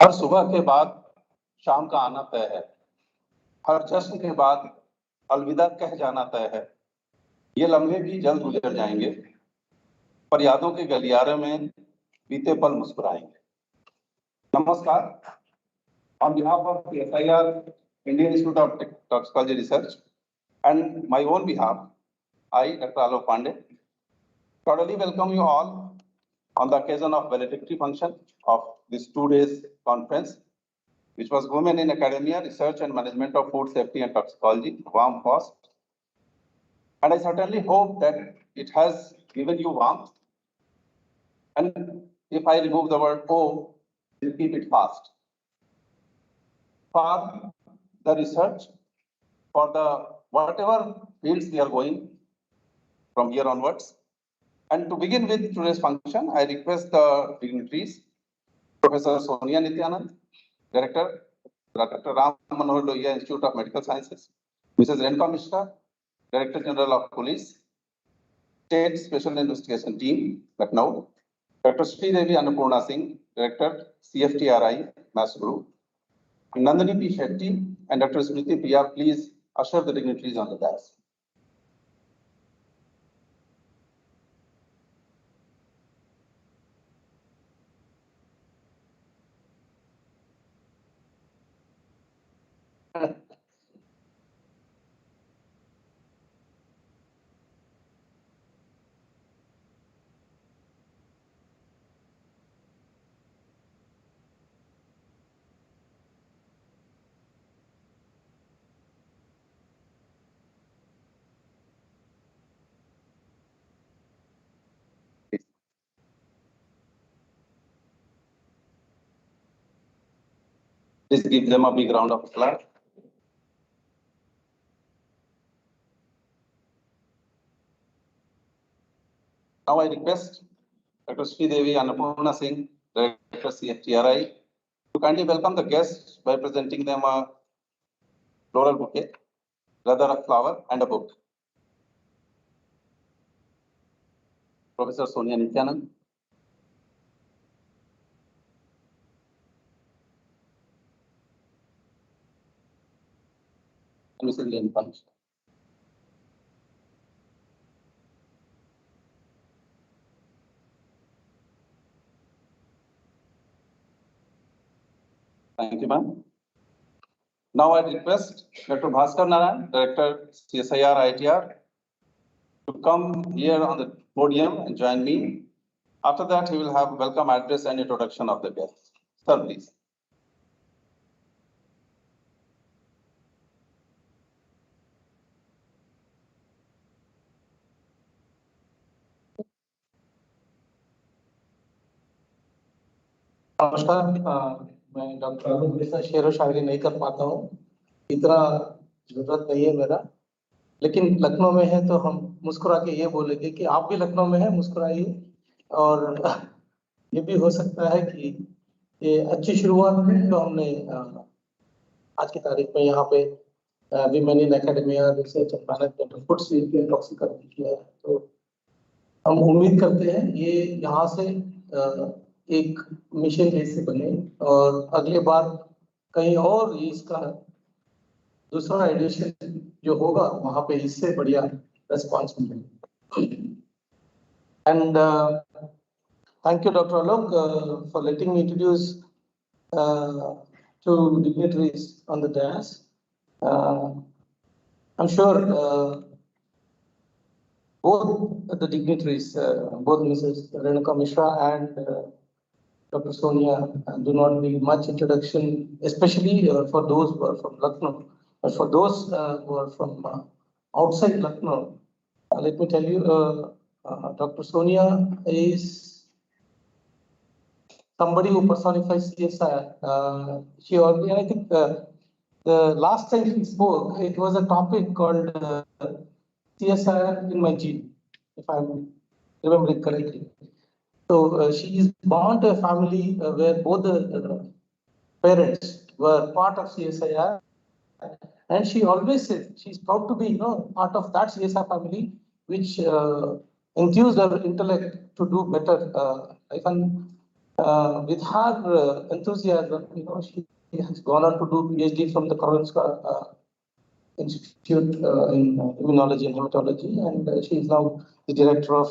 हर सुबह के बाद शाम का आना तय है, हर जश्न के बाद अलविदा कह जाना तय है। ये लम्हे भी जल्द गुजर जाएंगे, पर यादों के गलियारे में बीते पल मुस्कुराएंगे। नमस्कार। On behalf of CSIR, Indian Institute of Toxicology Research, and my own behalf, I, Dr. Alok Pandey, cordially welcome you all on the occasion of valedictory function of this 2 days conference, which was Women in Academia, Research and Management of Food Safety and Toxicology, WARM-FoST. And I certainly hope that it has given you warmth. And if I remove the word O, we'll keep it fast. For the research, for the whatever fields we are going from here onwards. And to begin with today's function, I request the dignitaries, Professor Sonia Nityanand, Director, Dr. Ram Manohar Lohia, Institute of Medical Sciences, Mrs. Renuka Mishra, Director General of Police, State Special Investigation Team, Lucknow, Dr. Sridevi Annapurna Singh, Director, CFTRI, Mass Group, Nandini P. Shetty, and Dr. Smriti Priya, please usher the dignitaries on the dais. Please give them a big round of applause. Now I request Dr. Sridevi Annapurna Singh, Director CFTRI, to kindly welcome the guests by presenting them a floral bouquet, rather a flower and a book. Professor Sonia Nityanand. And Mrs. Renuka Mishra. Thank you, ma'am. Now I request Dr. Bhaskar Narayan, Director CSIR-IITR, to come here on the podium and join me. After that, he will have a welcome address and introduction of the guests. Sir, please. नमस्कार, मैं doctor आलोक मिश्रा शेर व शायरी नहीं कर पाता हूँ, इतना जरूरत नहीं है मेरा, लेकिन लखनऊ में है तो हम मुस्कुरा के ये बोलेंगे कि आप भी लखनऊ में है, मुस्कुराइए। और ये भी हो सकता है कि ये अच्छी शुरुआत है जो हमने आज की तारीख में यहाँ पे women in academia research and management of food safety and toxicology किया है। तो हम उम्मीद करते हैं ये यहाँ से एक मिशन जैसे बने और अगले बार कहीं और इसका दूसरा एडिशन जो होगा वहाँ पे इससे बढ़िया रेस्पॉन्स मिलेगा। And thank you doctor Alok for letting me introduce two dignitaries on the dais. I'm sure both the dignitaries, both Mrs. Renuka Mishra and Dr. Sonia, do not need much introduction, especially for those who are from Lucknow. But for those who are from outside Lucknow, let me tell you, Dr. Sonia is somebody who personifies CSIR. She already, I think the last time she spoke, it was a topic called CSIR in my gene, if I'm remembering correctly. So she is born to a family where both the parents were part of CSIR, and she always said she's proud to be, part of that CSIR family, which enthused her intellect to do better. with her enthusiasm, she has gone on to do PhD from the Karolinska Institute in Immunology and Hematology, and she is now the director of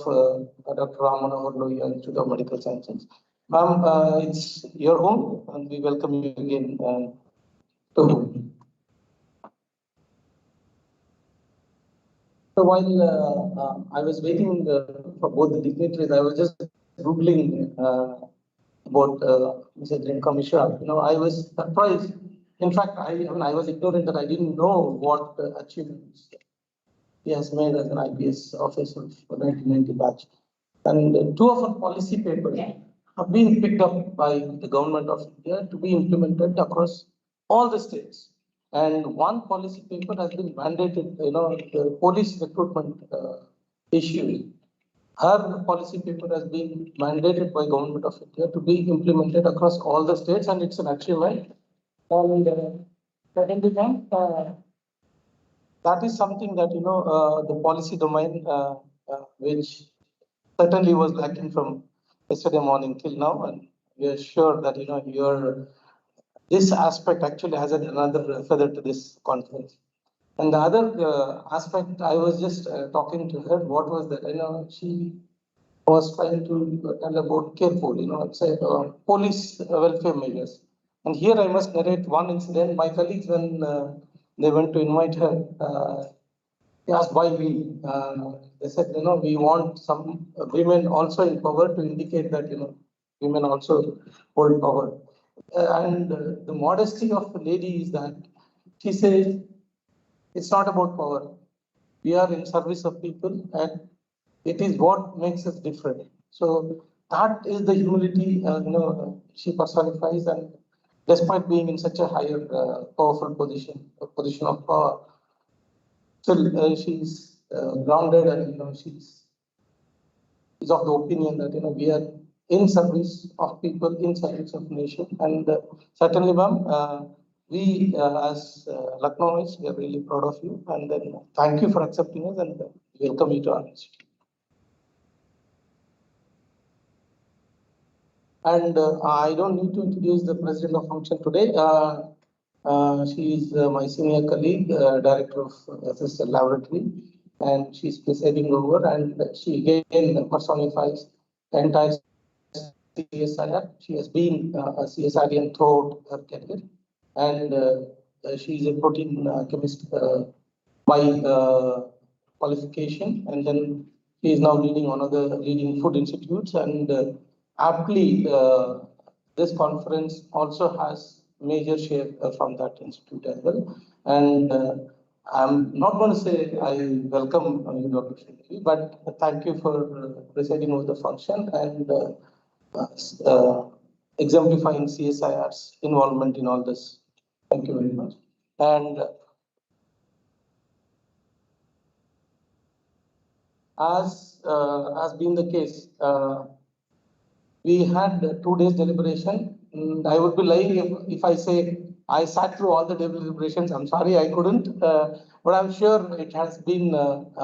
Dr. Ramana Loya Institute of Medical Sciences. Ma'am, it's your home, and we welcome you again to home. So while I was waiting for both the dignitaries, I was just Googling about Mr. Drinka Mishra. I was surprised. In fact, I was ignorant that I didn't know what achievements he has made as an IPS officer for 1990 batch. And two of our policy papers have been picked up by the government of India to be implemented across all the states. And one policy paper has been mandated, the police recruitment issue. Her policy paper has been mandated by government of India to be implemented across all the states, and it's an achievement. And secondly, that is something that the policy domain, which certainly was lacking from yesterday morning till now, and we are sure that this aspect actually has another feather to this conference. And the other aspect, I was just talking to her. What was that? She was trying to tell about careful, it's a police welfare measures. And here I must narrate one incident. My colleagues, when they went to invite her, they asked why we. They said, we want some women also in power to indicate that, women also hold power. And the modesty of the lady is that she says, it's not about power. We are in service of people, and it is what makes us different. So that is the humility, she personifies, and despite being in such a higher, powerful position of power, still she's grounded, and she's of the opinion that we are in service of people, in service of nation, and certainly, ma'am, we as Lucknowites, we are really proud of you, and then thank you for accepting us, and welcome you to our institute. And I don't need to introduce the president of function today. She is my senior colleague, director of assistant laboratory, and she's presiding over, and she again personifies the entire CSIR. She has been a CSIR throughout her career, and she is a protein chemist by qualification, and then she is now leading one of the leading food institutes, and aptly this conference also has major share from that institute as well. And I'm not going to say I welcome you, Dr. Shetty, but thank you for presiding over the function and exemplifying CSIR's involvement in all this. Thank you very much. And as been the case, we had 2 days deliberation. I would be lying if I say I sat through all the deliberations. I'm sorry I couldn't, but I'm sure it has been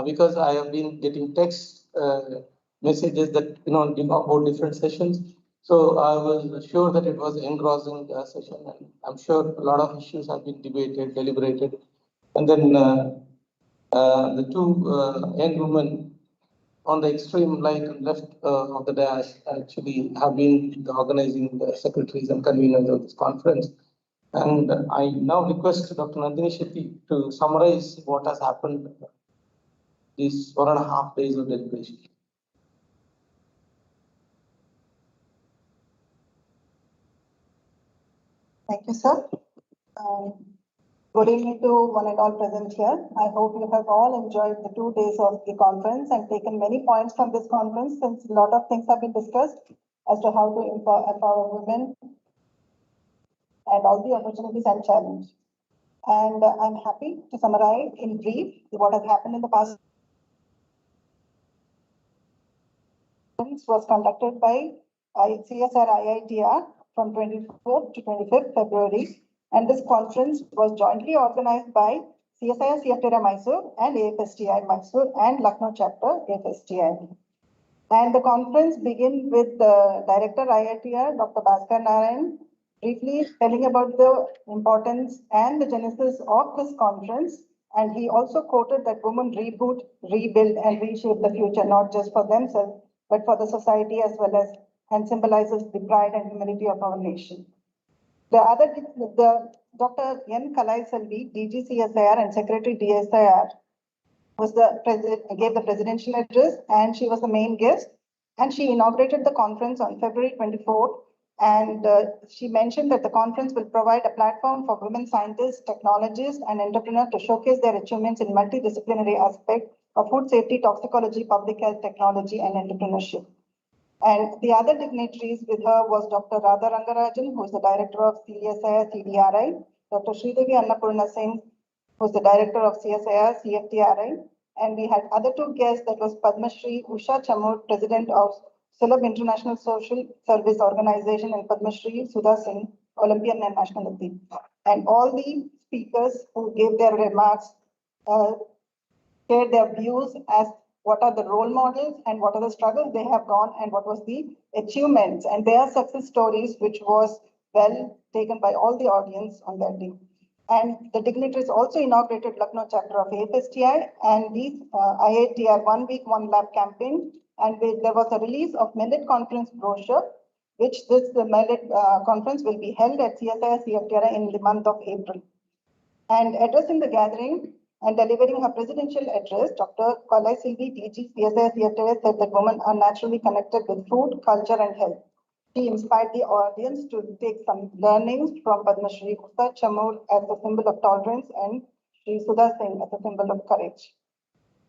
because I have been getting text messages that about different sessions. So I was sure that it was an engrossing session, and I'm sure a lot of issues have been debated, deliberated, and then the two young women on the extreme right and left of the dais actually have been the organizing secretaries and conveners of this conference. And I now request Dr. Nandini Shetty to summarize what has happened these 1.5 days of deliberation. Thank you, sir. Good evening to one and all present here. I hope you have all enjoyed the 2 days of the conference and taken many points from this conference, since a lot of things have been discussed as to how to empower women and all the opportunities and challenges. And I'm happy to summarize in brief what has happened in the past. Was conducted by CSIR-IITR from 24th to 25th February. And this conference was jointly organized by CSIR-CFTRI Mysore and AFSTI Mysore and Lucknow Chapter AFSTI. And the conference begin with the Director IITR, Dr. Bhaskar Narayan, briefly telling about the importance and the genesis of this conference. And he also quoted that women reboot, rebuild, and reshape the future, not just for themselves, but for the society as well as, and symbolizes the pride and humility of our nation. The Dr. N. Kalai Selvi, DG CSIR and Secretary DSIR, gave the presidential address, and she was the main guest. And she inaugurated the conference on February 24th. And she mentioned that the conference will provide a platform for women scientists, technologists, and entrepreneurs to showcase their achievements in multidisciplinary aspects of food safety, toxicology, public health, technology, and entrepreneurship. And the other dignitaries with her was Dr. Radha Rangarajan, who is the director of CSIR-CFTRI, Dr. Sridevi Annapurna Singh, who is the director of CSIR-CFTRI, and we had other two guests, that was Padma Shri Usha Chamur, president of Sulabh International Social Service Organization, and Padma Shri Sudha Singh, Olympian and national athlete. And all the speakers who gave their remarks shared their views as what are the role models and what are the struggles they have gone and what was the achievements and their success stories, which was well taken by all the audience on that day. And the dignitaries also inaugurated Lucknow Chapter of AFSTI and the IITR 1 Week 1 Lab campaign. And there was a release of Millet Conference brochure, which the Millet Conference will be held at CSIR-CFTRI in the month of April. And addressing the gathering and delivering her presidential address, Dr. Kalai Selvi, DG CSIR-CFTRI, said that women are naturally connected with food, culture, and health. She inspired the audience to take some learnings from Padma Shri Usha Chamur as a symbol of tolerance and Shri Sudha Singh as a symbol of courage.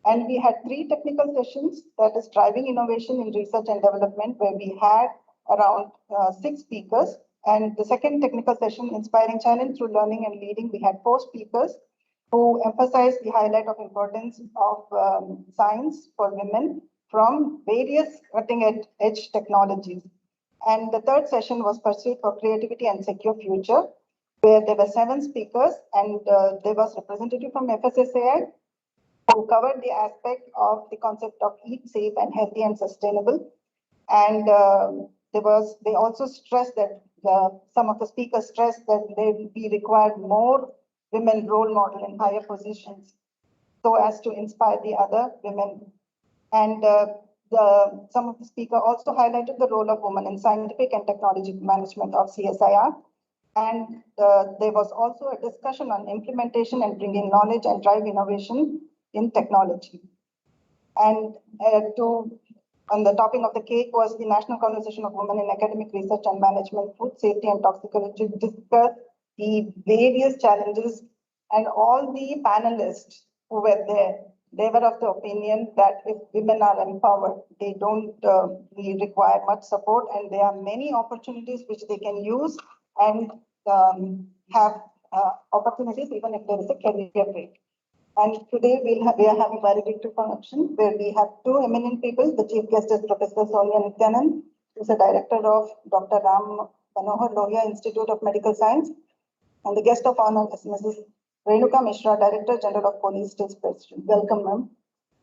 And we had 3 technical sessions, that is driving innovation in research and development, where we had around 6 speakers. And the second technical session, inspiring challenge through learning and leading, we had 4 speakers who emphasized the highlight of importance of science for women from various cutting-edge technologies. And the third session was Pursuit for Creativity and Secure Future, where there were 7 speakers, and there was representative from FSSAI who covered the aspect of the concept of eat safe and healthy and sustainable. And they also stressed that some of the speakers stressed that we required more women role model in higher positions so as to inspire the other women. And some of the speakers also highlighted the role of women in scientific and technology management of CSIR. And there was also a discussion on implementation and bringing knowledge and drive innovation in technology. And on the topping of the cake was the National Conversation of Women in Academic Research and Management, Food Safety and Toxicology, discussed the various challenges, and all the panelists who were there, they were of the opinion that if women are empowered, they don't require much support, and there are many opportunities which they can use and have opportunities even if there is a career break. And today we are having valedictory function where we have 2 eminent people. The chief guest is Professor Sonia Nityanand, who is the director of Dr. Ram Manohar Lohia Institute of Medical Science, and the guest of honor is Mrs. Renuka Mishra, Director General of Police State President. Welcome, ma'am.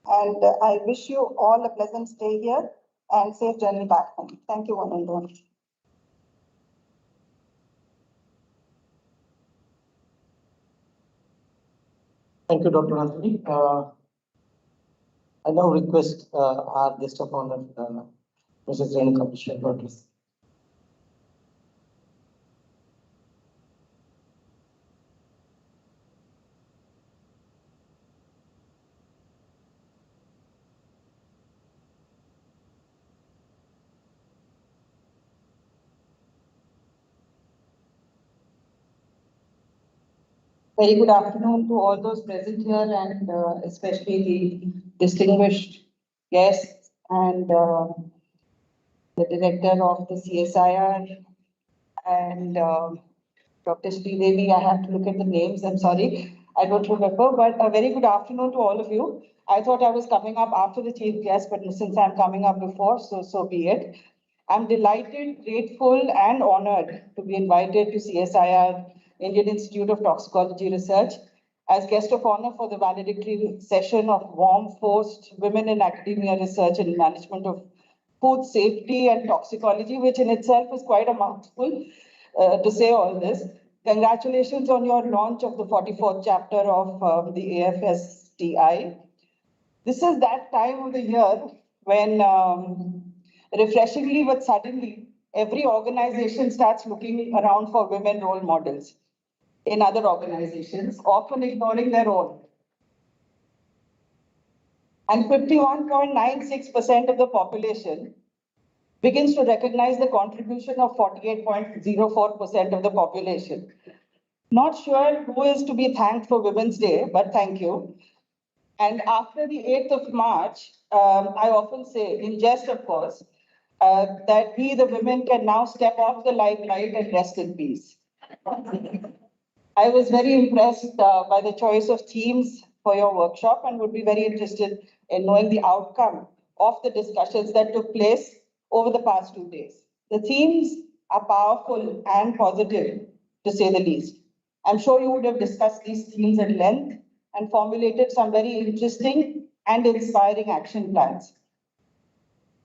And I wish you all a pleasant stay here and safe journey back home. Thank you, one and all. Thank you, Dr. Anthony. I now request our guest of honor, Mrs. Renuka Mishra, to address. Very good afternoon to all those present here, and especially the distinguished guests and the director of the CSIR and Dr. Sridevi. I have to look at the names. I'm sorry, I don't remember, but a very good afternoon to all of you. I thought I was coming up after the chief guest, but since I'm coming up before, so be it. I'm delighted, grateful, and honored to be invited to CSIR, Indian Institute of Toxicology Research, as guest of honor for the valedictory session of WARM-FoST Women in Academia Research and Management of food safety and toxicology, which in itself is quite a mouthful to say all this. Congratulations on your launch of the 44th chapter of the AFSTI. This is that time of the year when refreshingly but suddenly every organization starts looking around for women role models in other organizations, often ignoring their own. And 51.96% of the population begins to recognize the contribution of 48.04% of the population. Not sure who is to be thanked for Women's Day, but thank you. And after the 8th of March, I often say, in jest of course, that we, the women, can now step off the limelight and rest in peace. I was very impressed by the choice of themes for your workshop and would be very interested in knowing the outcome of the discussions that took place over the past 2 days. The themes are powerful and positive, to say the least. I'm sure you would have discussed these themes at length and formulated some very interesting and inspiring action plans.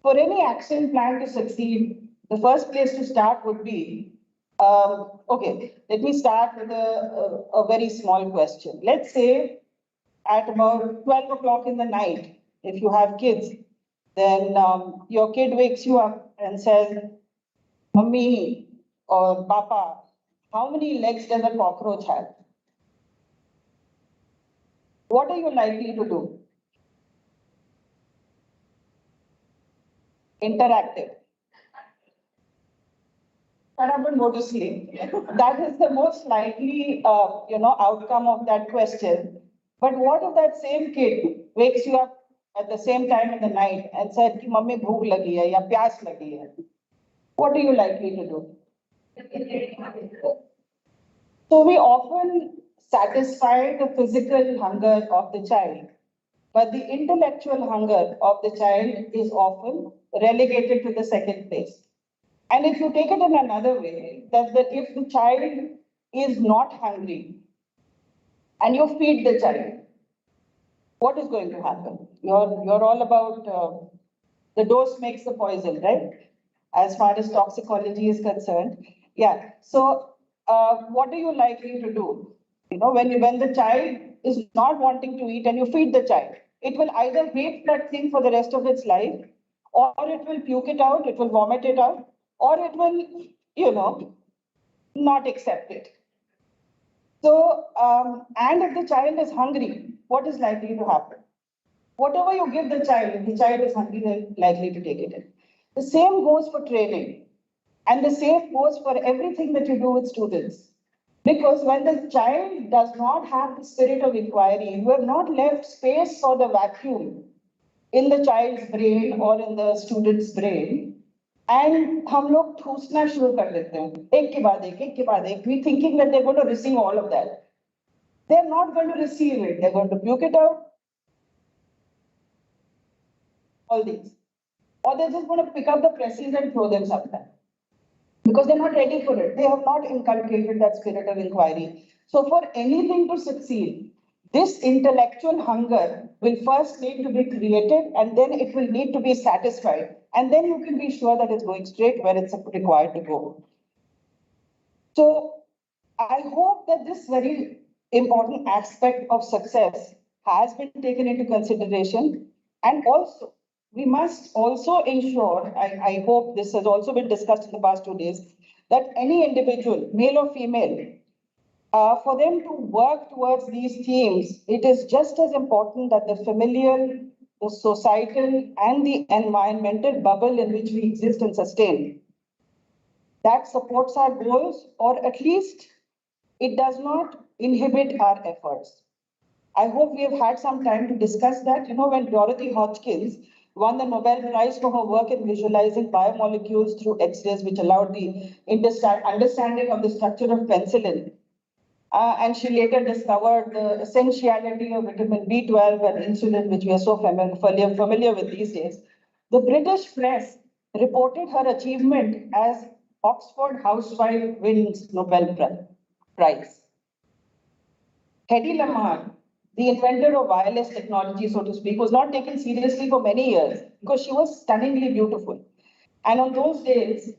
For any action plan to succeed, the first place to start would be, okay, let me start with a very small question. Let's say at about 12 o'clock in the night, if you have kids, then your kid wakes you up and says, Mummy or Papa, how many legs does a cockroach have? What are you likely to do? Interactive. Shut up and go to sleep. That is the most likely, outcome of that question. But what if that same kid wakes you up at the same time in the night and said, "Mummy, bhook lagi hai ya pyas lagi hai"? What are you likely to do? So we often satisfy the physical hunger of the child, but the intellectual hunger of the child is often relegated to the second place. And if you take it in another way, that if the child is not hungry and you feed the child, what is going to happen? You're all about the dose makes the poison, right? As far as toxicology is concerned. Yeah. So what are you likely to do? When the child is not wanting to eat and you feed the child, it will either hate that thing for the rest of its life, or it will puke it out, it will vomit it out, or it will, not accept it. So, and if the child is hungry, what is likely to happen? Whatever you give the child, if the child is hungry, they're likely to take it in. The same goes for training. And the same goes for everything that you do with students. Because when the child does not have the spirit of inquiry, you have not left space for the vacuum in the child's brain or in the student's brain. And हम लोग ठूसना शुरू कर देते हैं, एक के बाद एक, we thinking that they're going to receive all of that. They're not going to receive it. They're going to puke it out. All these. Or they're just going to pick up the presses and throw them somewhere. Because they're not ready for it. They have not inculcated that spirit of inquiry. So for anything to succeed, this intellectual hunger will first need to be created, and then it will need to be satisfied. And then you can be sure that it's going straight where it's required to go. So I hope that this very important aspect of success has been taken into consideration. And also, we must also ensure, I hope this has also been discussed in the past 2 days, that any individual, male or female, for them to work towards these themes, it is just as important that the familial, the societal, and the environmental bubble in which we exist and sustain, that supports our goals, or at least it does not inhibit our efforts. I hope we have had some time to discuss that. When Dorothy Hodgkins won the Nobel Prize for her work in visualizing biomolecules through X-rays, which allowed the understanding of the structure of penicillin, and she later discovered the essentiality of vitamin B12 and insulin, which we are so familiar with these days. The British press reported her achievement as Oxford housewife wins Nobel Prize. Hedy Lamarr the inventor of wireless technology, so to speak, was not taken seriously for many years because she was stunningly beautiful. And on those days,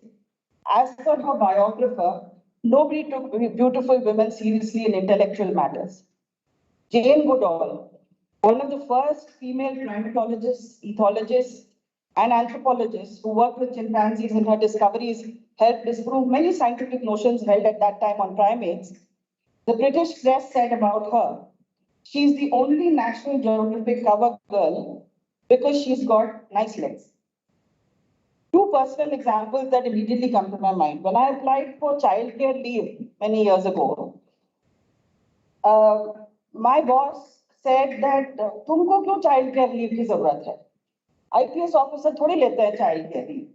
as per her biographer, nobody took beautiful women seriously in intellectual matters. Jane Goodall, one of the first female primatologists, ethologists, and anthropologists who worked with chimpanzees in her discoveries, helped disprove many scientific notions held at that time on primates. The British press said about her, she's the only National Geographic cover girl because she's got nice legs. Two personal examples that immediately come to my mind. When I applied for childcare leave many years ago, my boss said that तुमको क्यों childcare leave की जरूरत है? IPS officer थोड़ी लेते हैं childcare leave.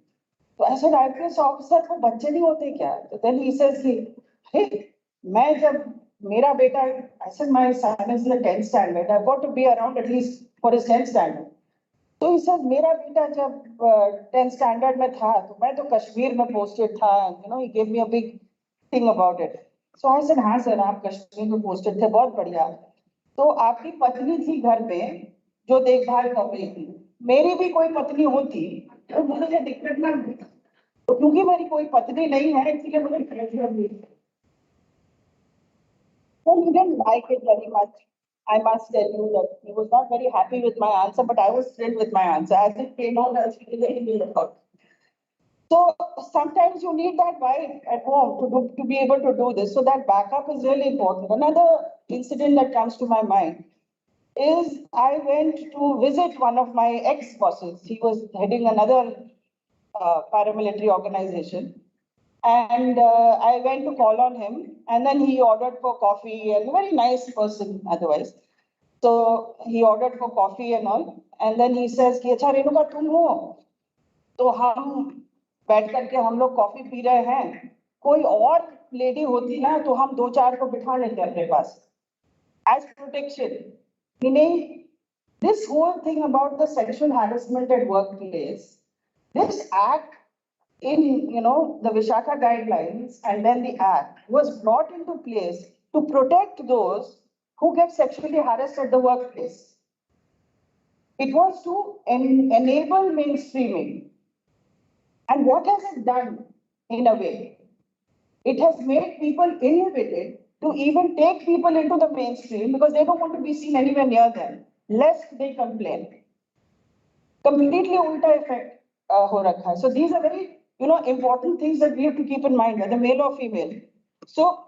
So I said, IPS officer को बच्चे नहीं होते क्या? So then he says, hey, मैं जब मेरा बेटा, I said my son is in the 10th standard. I've got to be around at least for his 10th standard. So he said, मेरा बेटा जब 10th standard में था, तो मैं तो कश्मीर में posted था. You know, he gave me a big thing about it. So I said, हाँ सर, आप कश्मीर में posted थे, बहुत बढ़िया. तो आपकी पत्नी थी घर पे जो देखभाल कर रही थी. मेरी भी कोई पत्नी होती तो मुझे दिक्कत ना होती. तो क्योंकि मेरी कोई पत्नी नहीं है, इसलिए मुझे प्रेशर नहीं. So he didn't like it very much. I must tell you that he was not very happy with my answer, but I was thrilled with my answer. As it came out, I was feeling about. So sometimes you need that vibe at home to be able to do this. So that backup is really important. Another incident that comes to my mind is I went to visit one of my ex-bosses. He was heading another paramilitary organization. And I went to call on him, and then he ordered for coffee, and a very nice person otherwise. So he ordered for coffee and all, and then he says, कि अच्छा रेणुका तुम हो, तो हम बैठ करके हम लोग कॉफी पी रहे हैं, कोई और लेडी होती ना तो हम 2-4 को बिठा लेते अपने पास as protection. Meaning, this whole thing about the sexual harassment at workplace, this act in the Vishaka guidelines and then the act was brought into place to protect those who get sexually harassed at the workplace. It was to enable mainstreaming. And what has it done in a way? It has made people inhibited to even take people into the mainstream because they don't want to be seen anywhere near them, lest they complain. Completely ulta effect ho rakha hai. So these are very important things that we have to keep in mind, whether male or female. So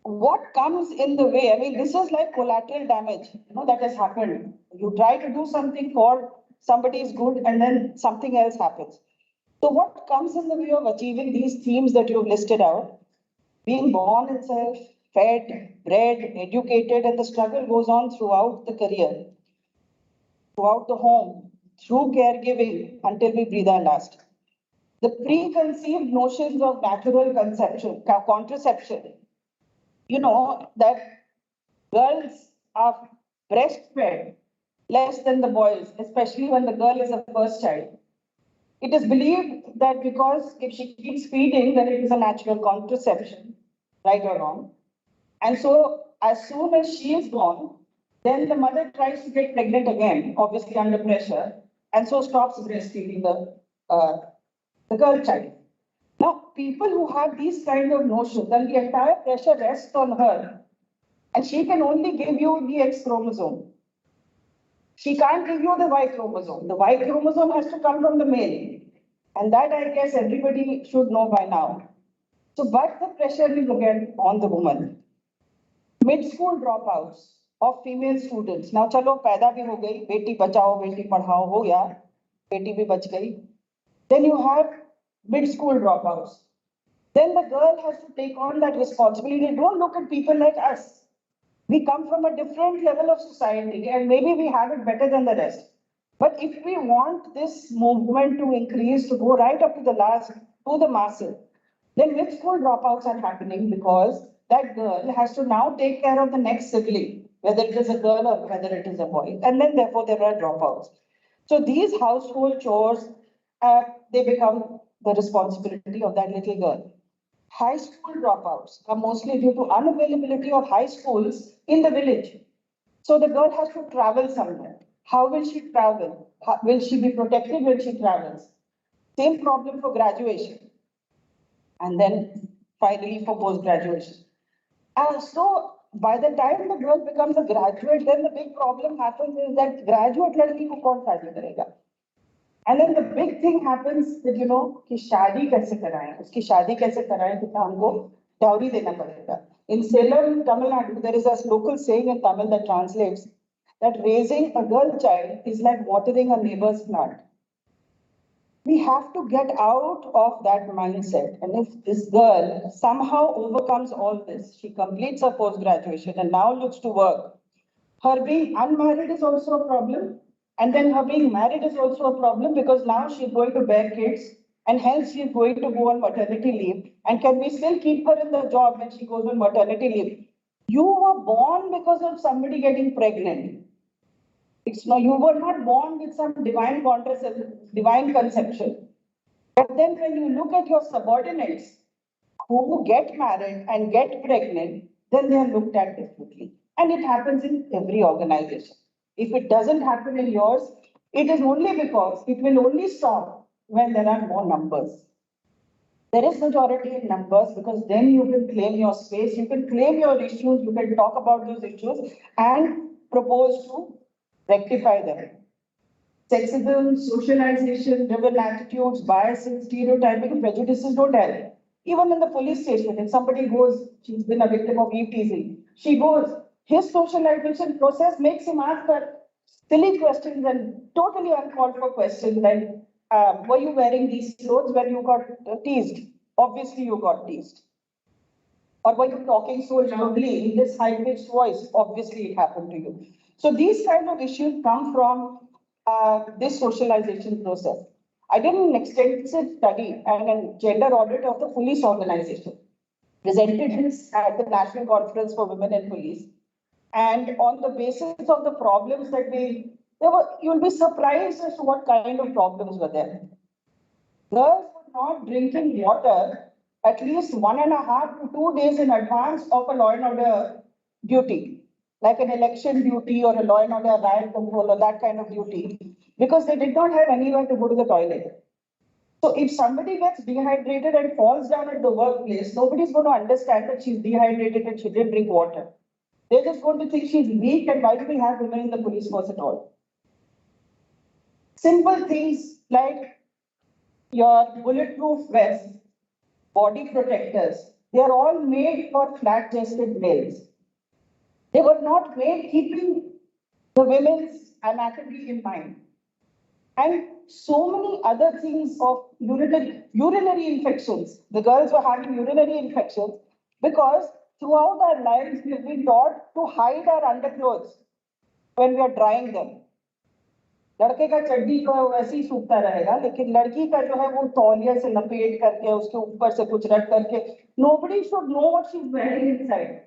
what comes in the way? I mean, this is like collateral damage, that has happened. You try to do something for somebody's good and then something else happens. So what comes in the way of achieving these themes that you've listed out? Being born itself, fed, bred, educated, and the struggle goes on throughout the career, throughout the home, through caregiving until we breathe our last. The preconceived notions of natural contraception, that girls are breastfed less than the boys, especially when the girl is a first child. It is believed that because if she keeps feeding, then it is a natural contraception, right or wrong. And so as soon as she is born, then the mother tries to get pregnant again, obviously under pressure, and so stops breastfeeding the girl child. Now, people who have these kind of notions, then the entire pressure rests on her, and she can only give you the X chromosome. She can't give you the Y chromosome. The Y chromosome has to come from the male. And that, I guess, everybody should know by now. So, but the pressure is again on the woman. Mid-school dropouts of female students. Now, chalo, paida bhi ho gayi, beti bachao, beti padhao ho gaya, beti bhi bach gayi. Then you have mid-school dropouts. Then the girl has to take on that responsibility. Don't look at people like us. We come from a different level of society and maybe we have it better than the rest. But if we want this movement to increase, to go right up to the last, to the masses, then mid-school dropouts are happening because that girl has to now take care of the next sibling, whether it is a girl or whether it is a boy. And then therefore there are dropouts. So these household chores, they become the responsibility of that little girl. High school dropouts are mostly due to unavailability of high schools in the village. So the girl has to travel somewhere. How will she travel? Will she be protected when she travels? Same problem for graduation. And then finally for post-graduation. So by the time the girl becomes a graduate, then the big problem happens is that graduate ladki ko kaun shaadi karega? And then the big thing happens that, कि शादी कैसे कराएं, उसकी शादी कैसे कराएं, तो हमको dowry देना पड़ेगा. In Salem, Tamil Nadu, there is a local saying in Tamil that translates that raising a girl child is like watering a neighbor's plant. We have to get out of that mindset. And if this girl somehow overcomes all this, she completes her post-graduation and now looks to work, her being unmarried is also a problem. And then her being married is also a problem because now she's going to bear kids and hence she's going to go on maternity leave. And can we still keep her in the job when she goes on maternity leave? You were born because of somebody getting pregnant. You were not born with some divine conception. But then when you look at your subordinates who get married and get pregnant, then they are looked at differently. And it happens in every organization. If it doesn't happen in yours, it is only because it will only stop when there are more numbers. There is majority in numbers because then you can claim your space, you can claim your issues, you can talk about those issues and propose to rectify them. Sexism, socialization, driven attitudes, biases, stereotyping, prejudices don't help. Even in the police station, if somebody goes, she's been a victim of eve teasing, she goes, his socialization process makes him ask her silly questions and totally uncalled for questions like, were you wearing these clothes when you got teased? Obviously you got teased. Or were you talking so loudly in this high-pitched voice? Obviously it happened to you. So these kind of issues come from this socialization process. I did an extensive study and a gender audit of the police organization, presented this at the National Conference for Women in Police. And on the basis of the problems that you'll be surprised as to what kind of problems were there. Girls were not drinking water at least 1.5 to 2 days in advance of a law and order duty, like an election duty or a law and order riot control or that kind of duty, because they did not have anywhere to go to the toilet. So if somebody gets dehydrated and falls down at the workplace, nobody's going to understand that she's dehydrated and she didn't drink water. They're just going to think she's weak and why do we have women in the police force at all? Simple things like your bulletproof vest, body protectors, they are all made for flat-chested males. They were not made keeping the women's anatomy in mind. And so many other things of urinary infections. The girls were having urinary infections because throughout our lives, we've been taught to hide our underclothes when we are drying them. लड़के का चड्डी जो है वैसे ही सूखता रहेगा, लेकिन लड़की का जो है वो तौलिया से लपेट करके उसके ऊपर से कुछ रख करके, nobody should know what she's wearing inside.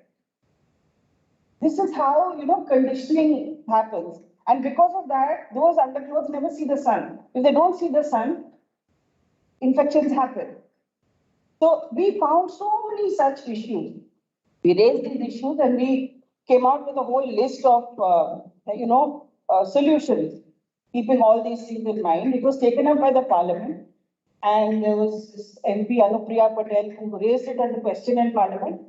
This is how, conditioning happens. And because of that, those underclothes never see the sun. If they don't see the sun, infections happen. So we found so many such issues. We raised these issues and we came out with a whole list of, solutions, keeping all these things in mind. It was taken up by the parliament and there was this MP Anupriya Patel who raised it as a question in parliament.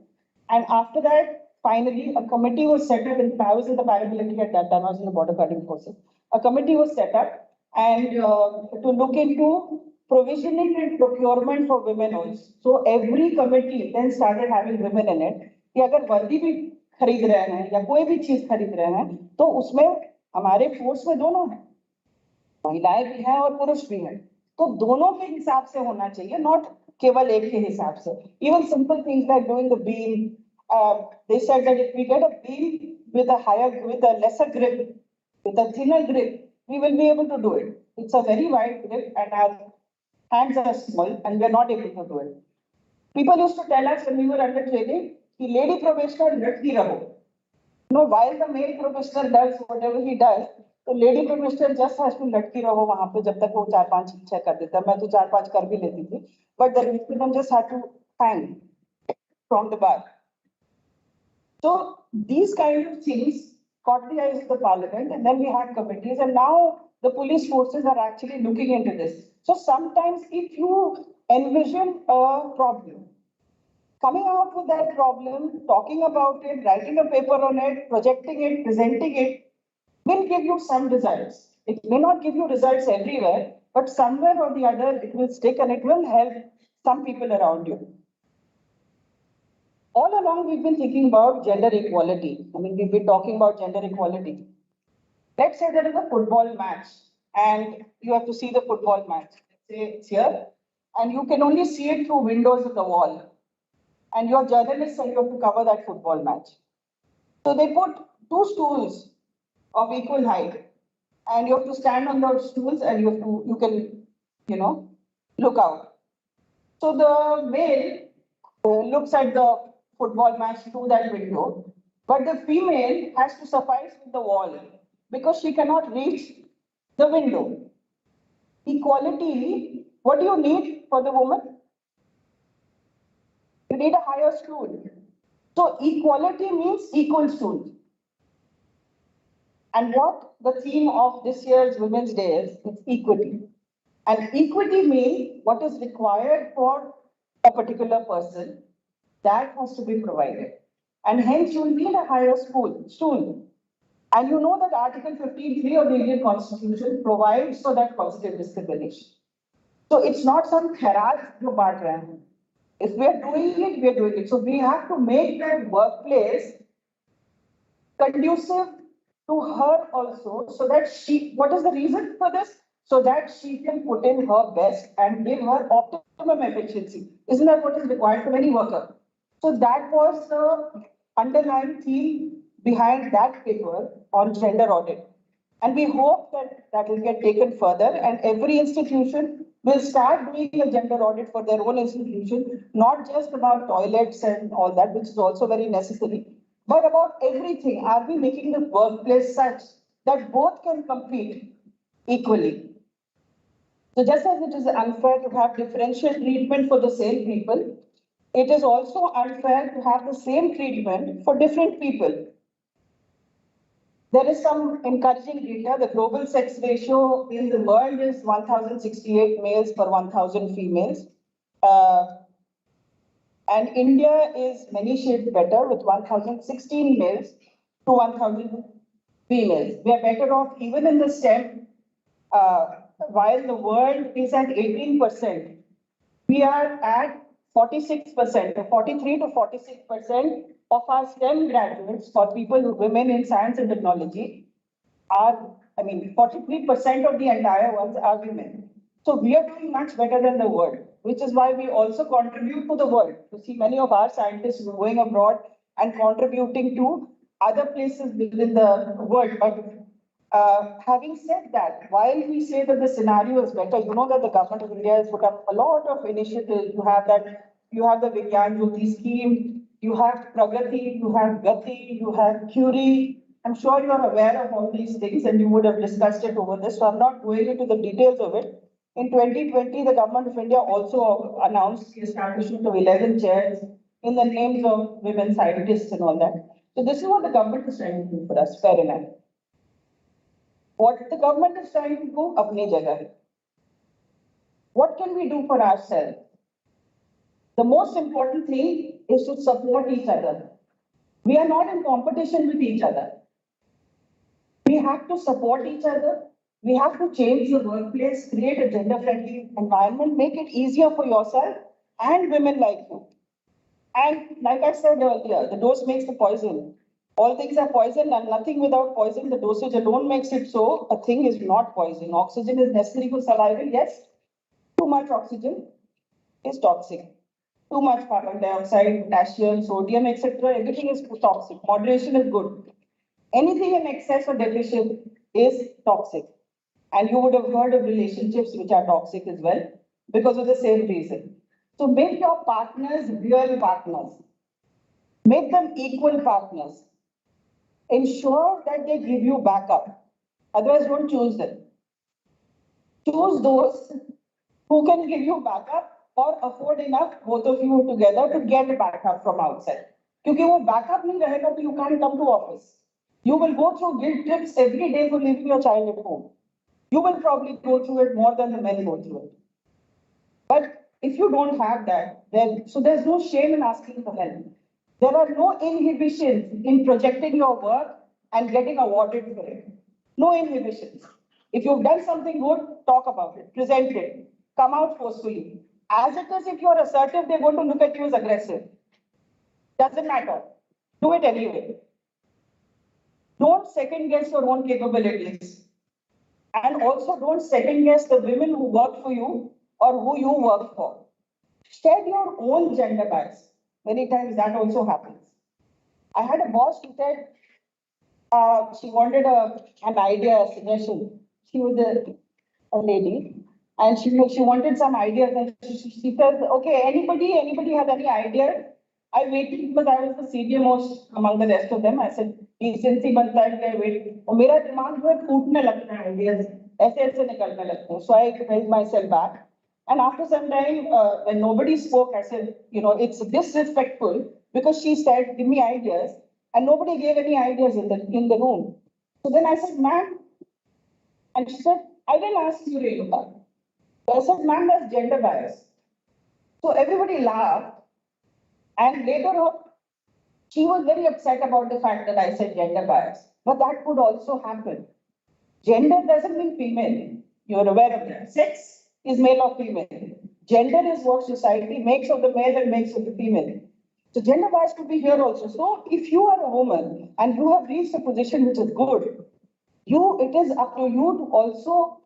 And after that, finally, a committee was set up. I was in the paramilitary at that time, I was in the border guarding forces. A committee was set up and to look into provisioning and procurement for women also. So every committee then started having women in it. कि अगर वर्दी भी खरीद रहे हैं या कोई भी चीज खरीद रहे हैं तो उसमें हमारे फोर्स में दोनों हैं, महिलाएं भी हैं और पुरुष भी हैं, तो दोनों के हिसाब से होना चाहिए, नॉट केवल एक के हिसाब से. Even simple things like doing the beam. They said that if we get a beam with a lesser grip, with a thinner grip, we will be able to do it. It's a very wide grip and our hands are small and we're not able to do it. People used to tell us when we were under training, the lady probationer latki raho. While the male probationer does whatever he does, the lady probationer just has to latki raho वहां पे जब तक वो 4-5 6 कर देता. मैं तो 4-5 कर भी लेती थी, but the women just had to hang from the bar. So these kind of things caught the eyes of the parliament, and then we had committees, and now the police forces are actually looking into this. So sometimes if you envision a problem, coming out with that problem, talking about it, writing a paper on it, projecting it, presenting it, will give you some results. It may not give you results everywhere, but somewhere or the other, it will stick and it will help some people around you. All along, we've been thinking about gender equality. I mean, we've been talking about gender equality. Let's say there is a football match and you have to see the football match. Say it's here, and you can only see it through windows of the wall. And you're journalists and you have to cover that football match. So they put 2 stools of equal height, and you have to stand on those stools and you can, look out. So the male looks at the football match through that window, but the female has to suffice with the wall because she cannot reach the window. Equality, what do you need for the woman? You need a higher stool. So equality means equal stool. And what the theme of this year's Women's Day is, it's equity. And equity means what is required for a particular person, that has to be provided. And hence you will need a higher stool. And you know that Article 15(3) of the Indian Constitution provides for that positive discrimination. So it's not some kharaj jo baat rahe hain. If we are doing it, we are doing it. So we have to make that workplace conducive to her also, so that she, what is the reason for this? So that she can put in her best and give her optimum efficiency. Isn't that what is required from any worker? So that was the underlying theme behind that paper on gender audit. And we hope that that will get taken further, and every institution will start doing a gender audit for their own institution, not just about toilets and all that, which is also very necessary, but about everything. Are we making the workplace such that both can compete equally? So just as it is unfair to have differential treatment for the same people, it is also unfair to have the same treatment for different people. There is some encouraging data. The global sex ratio in the world is 1,068 males per 1,000 females. And India is many shades better with 1,016 males to 1,000 females. We are better off even in the STEM, while the world is at 18%. We are at 46%, 43 to 46% of our STEM graduates, for people, women in science and technology, are, 43% of the entire ones are women. So we are doing much better than the world, which is why we also contribute to the world. You see many of our scientists going abroad and contributing to other places within the world. But having said that, while we say that the scenario is better, you know that the government of India has put up a lot of initiatives. You have the Vigyan Jyoti scheme, you have Pragati, you have Gati, you have Curie. I'm sure you are aware of all these things and you would have discussed it over this, so I'm not going into the details of it. In 2020, the government of India also announced the establishment of 11 chairs in the names of women scientists and all that. So this is what the government is trying to do for us, fair enough. What the government is trying to do, apni jagah. What can we do for ourselves? The most important thing is to support each other. We are not in competition with each other. We have to support each other. We have to change the workplace, create a gender-friendly environment, make it easier for yourself and women like you. And like I said earlier, the dose makes the poison. All things are poison and nothing without poison. The dosage alone makes it so. A thing is not poison. Oxygen is necessary for survival, yes. Too much oxygen is toxic. Too much carbon dioxide, potassium, sodium, etc. Everything is toxic. Moderation is good. Anything in excess or deficient is toxic. And you would have heard of relationships which are toxic as well because of the same reason. So make your partners real partners. Make them equal partners. Ensure that they give you backup. Otherwise, don't choose them. Choose those who can give you backup or afford enough, both of you together, to get backup from outside. Because if backup nahi rahega, you can't come to office. You will go through guilt trips every day for leaving your child at home. You will probably go through it more than the men go through it. But if you don't have that, then so there's no shame in asking for help. There are no inhibitions in projecting your work and getting awarded for it. No inhibitions. If you've done something good, talk about it, present it, come out forcefully. As it is, if you're assertive, they're going to look at you as aggressive. Doesn't matter. Do it anyway. Don't second guess your own capabilities. And also don't second guess the women who work for you or who you work for. Shed your own gender bias. Many times that also happens. I had a boss who said she wanted an idea, a suggestion. She was a lady, and she wanted some ideas, and she said, "Okay, anybody has any idea?" I waited because I was the senior most among the rest of them. I said, "Decency बनता है, wait." और मेरा दिमाग जो है फूटने लगता है ideas, ऐसे निकलने लगते हैं. So I held myself back. And after some time, when nobody spoke, I said, it's disrespectful because she said, "Give me ideas," and nobody gave any ideas in the room. So then I said, "Ma'am," and she said, "I didn't ask you, Renuka." So I said, "Ma'am, that's gender bias." So everybody laughed, and later on, she was very upset about the fact that I said gender bias. But that could also happen. Gender doesn't mean female. You're aware of that. Sex is male or female. Gender is what society makes of the male and makes of the female. So gender bias could be here also. So if you are a woman and you have reached a position which is good, it is up to you to also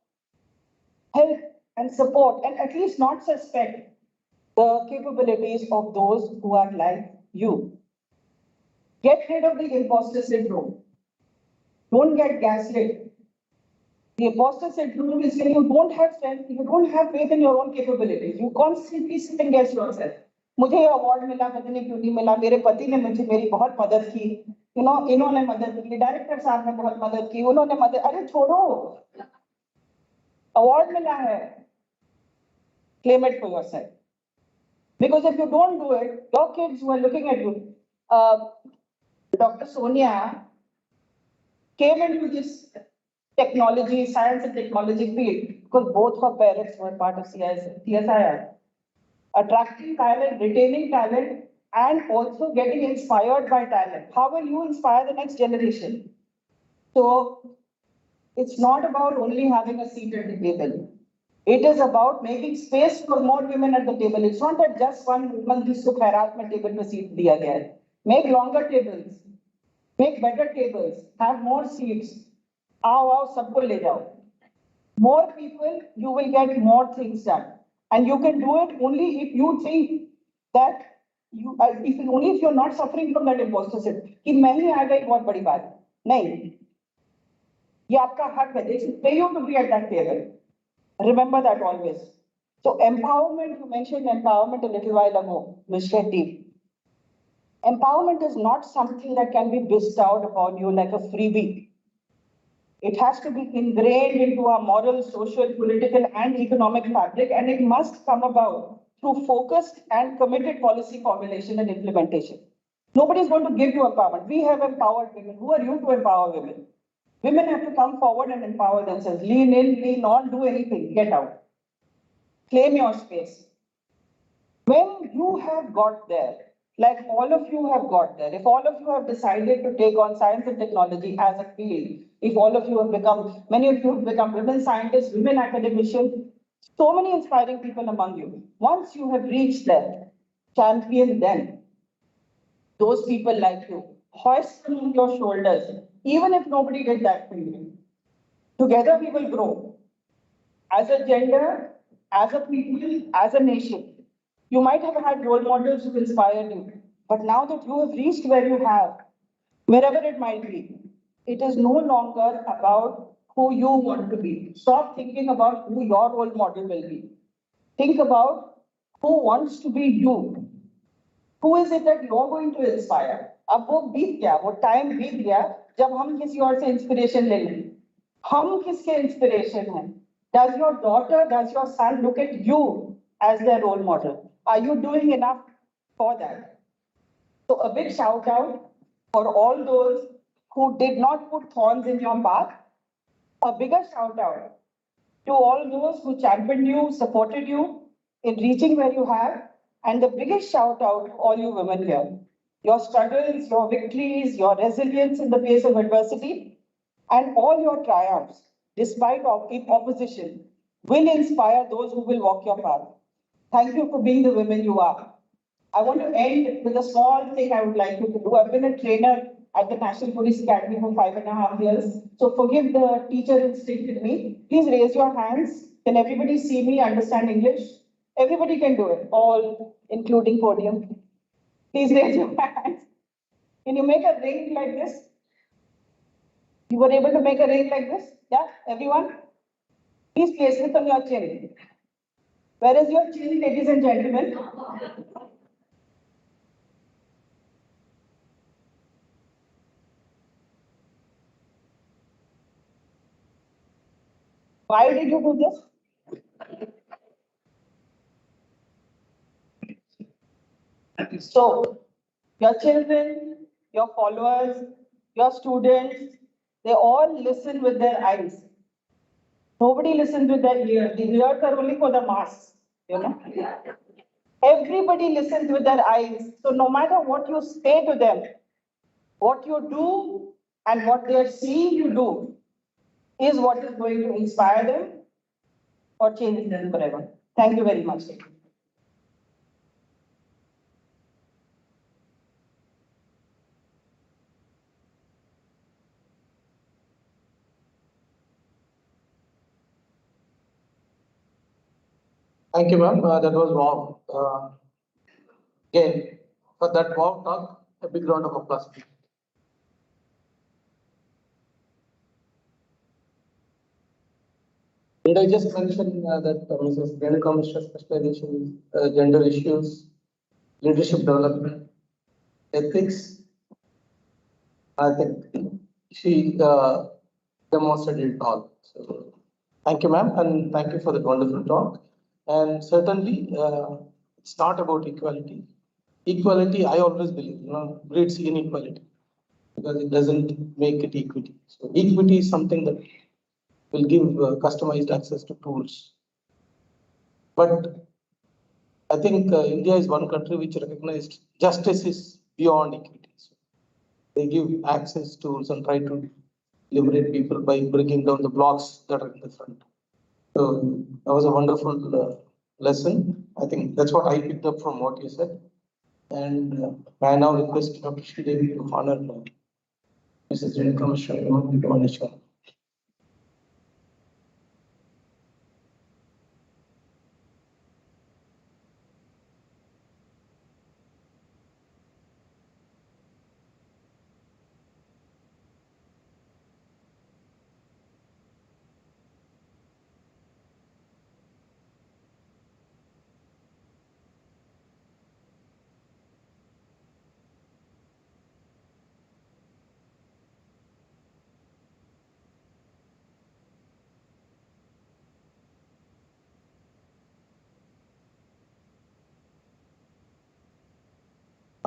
help and support and at least not suspect the capabilities of those who are like you. Get rid of the imposter syndrome. Don't get gaslit. The imposter syndrome is when you don't have strength, you don't have faith in your own capabilities. You constantly second guess yourself. मुझे ये award मिला, पता नहीं क्यों नहीं मिला, मेरे पति ने मेरी बहुत मदद की, इन्होंने मदद की, डायरेक्टर साहब ने बहुत मदद की, उन्होंने मदद, अरे छोड़ो, अवार्ड मिला है, claim it for yourself. Because if you don't do it, your kids who are looking at you, Dr. Sonia came into this technology, science and technology field because both her parents were part of CSIR. Attracting talent, retaining talent, and also getting inspired by talent. How will you inspire the next generation? So it's not about only having a seat at the table. It is about making space for more women at the table. It's not that just one woman जिसको खैरात में table पे seat दिया गया है. Make longer tables, make better tables, have more seats. आओ सबको ले जाओ. More people, you will get more things done. And you can do it only if you think that only if you're not suffering from that imposter syndrome. कि मैं ही आ गई बहुत बड़ी बात. नहीं. ये आपका हक है. They should pay you to be at that table. Remember that always. So empowerment, you mentioned empowerment a little while ago, Ms. Shetty. Empowerment is not something that can be bestowed upon you like a freebie. It has to be ingrained into our moral, social, political, and economic fabric, and it must come about through focused and committed policy formulation and implementation. Nobody is going to give you empowerment. We have empowered women. Who are you to empower women? Women have to come forward and empower themselves. Lean in, lean on, do anything, get out. Claim your space. When you have got there, like all of you have got there, if all of you have decided to take on science and technology as a field, if all of you have become, many of you have become women scientists, women academicians, so many inspiring people among you. Once you have reached there, champion them. Those people like you, hoist them on your shoulders, even if nobody did that for you. Together we will grow. As a gender, as a people, as a nation. You might have had role models who inspired you, but now that you have reached where you have, wherever it might be, it is no longer about who you want to be. Stop thinking about who your role model will be. Think about who wants to be you. Who is it that you're going to inspire? अब वो बीत गया, वो time बीत गया जब हम किसी और से इंस्पिरेशन ले लें. हम किसके इंस्पिरेशन हैं? Does your daughter, does your son look at you as their role model? Are you doing enough for that? So a big shout out for all those who did not put thorns in your path. A bigger shout out to all those who championed you, supported you in reaching where you have. And the biggest shout out to all you women here. Your struggles, your victories, your resilience in the face of adversity, and all your triumphs, despite opposition, will inspire those who will walk your path. Thank you for being the women you are. I want to end with a small thing I would like you to do. I've been a trainer at the National Police Academy for 5.5 years. So forgive the teacher instinct in me. Please raise your hands. Can everybody see me, understand English? Everybody can do it, all including podium. Please raise your hands. Can you make a ring like this? You were able to make a ring like this? Yeah, everyone? Please place it on your chin. Where is your chin, ladies and gentlemen? Why did you do this? So, your children, your followers, your students, they all listen with their eyes. Nobody listens with their ears. The ears are only for the mass, you know. Everybody listens with their eyes. So no matter what you say to them, what you do and what they are seeing you do is what is going to inspire them or change them forever. Thank you very much. Thank you, ma'am. That was warm. Again, for that warm talk, a big round of applause. Did I just mention that Mrs. Renuka Mishra specialization is gender issues, leadership development, ethics? I think she demonstrated it all. So, thank you, ma'am, and thank you for that wonderful talk. And certainly, it's not about equality. Equality, I always believe, breeds inequality because it doesn't make it equity. So, equity is something that will give customized access to tools. But I think India is one country which recognized justice is beyond equity. So they give access tools and try to liberate people by breaking down the blocks that are in the front. So that was a wonderful lesson. I think that's what I picked up from what you said. And I now request Dr. Sridevi to honor Mrs. Renuka Mishra to honor.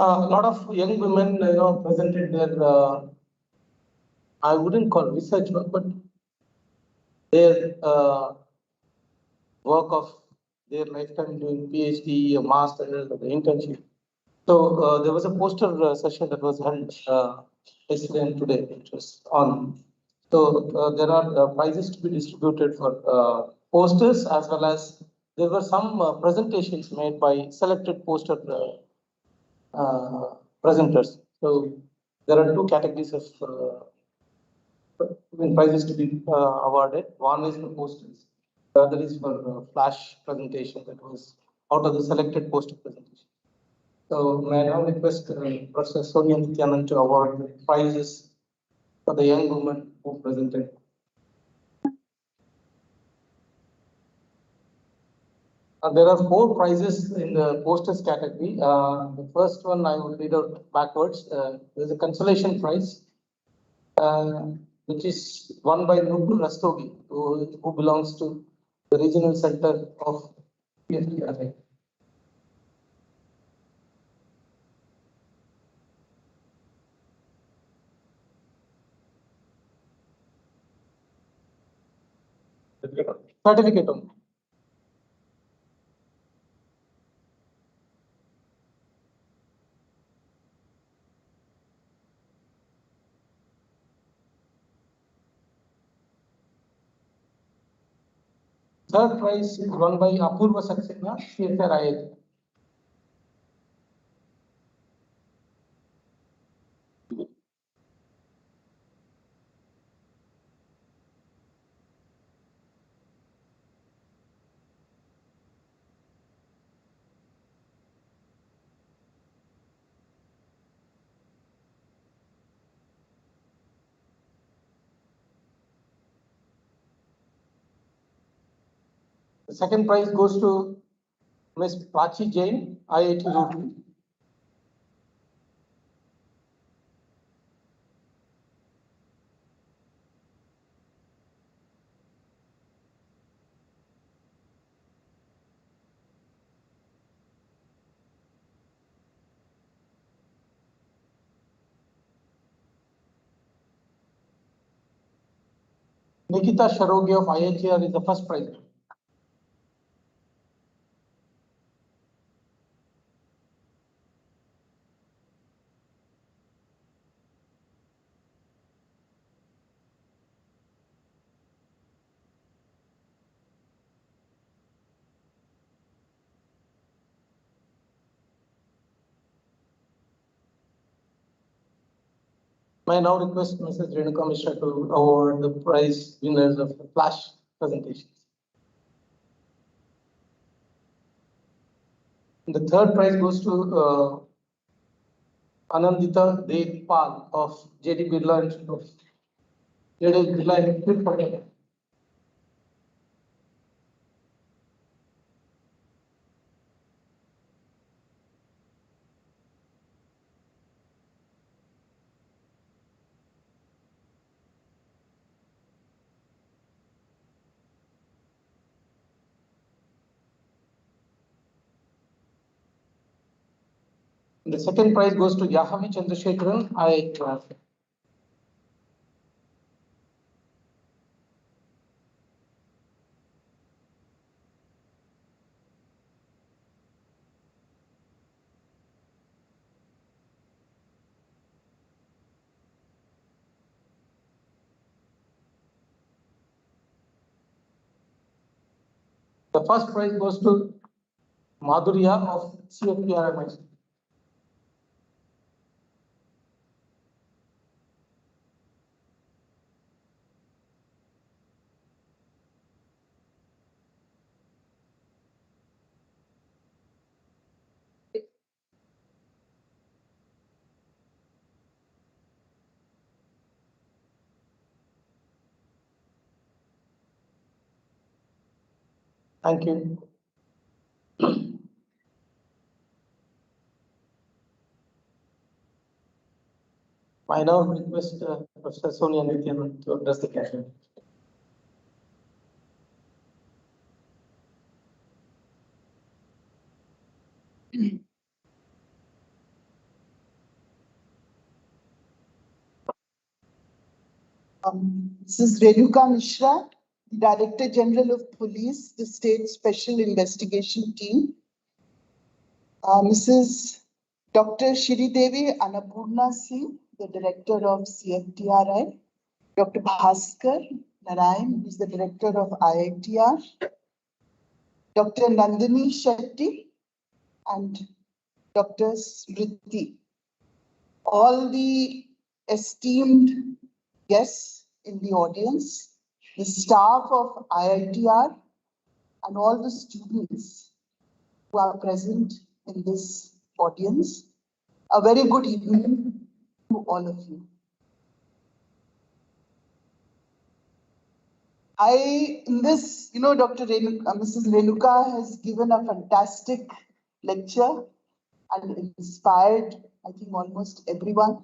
A lot of young women, presented their, I wouldn't call research work, but their work of their lifetime doing PhD, a master, the internship. So there was a poster session that was held yesterday and today, which was on. So there are prizes to be distributed for posters as well as there were some presentations made by selected poster presenters. So there are two categories of prizes to be awarded. One is for posters, the other is for flash presentation that was out of the selected poster presentation. So may I now request Professor Sonia Nityanand to award the prizes for the young woman who presented. There are 4 prizes in the posters category. The first one I will read out backwards. There's a consolation prize, which is won by Nupur Rastogi, who belongs to the regional center of CSIR. Certificate only. Third prize is won by Apurva Saxena, CSIR-IITR. The second prize goes to Ms. Prachi Jain, IIT Roorkee. Nikita Sharogi of IITR is the first prize. May I now request Mrs. Renuka Mishra to award the prize winners of the flash presentations. The third prize goes to Anandita Devpal of JD Birla Institute of JD Birla Institute for Technology. The second prize goes to Yahavi Chandrasekharan, IITR. The first prize goes to Madhurya of CFTRI. Thank you. I now request Professor Sonia Nityan to address the gathering. This is Renuka Mishra, Director General of Police, the State Special Investigation Team. Mrs. Dr. Shri Devi Annapurna Singh, the Director of CFTRI. Dr. Bhaskar Narayan, who is the Director of IITR. Dr. Nandini Shetty and Dr. Smriti. All the esteemed guests in the audience, the staff of IITR, and all the students who are present in this audience. A very good evening to all of you. Mrs. Renuka has given a fantastic lecture and inspired, I think, almost everyone.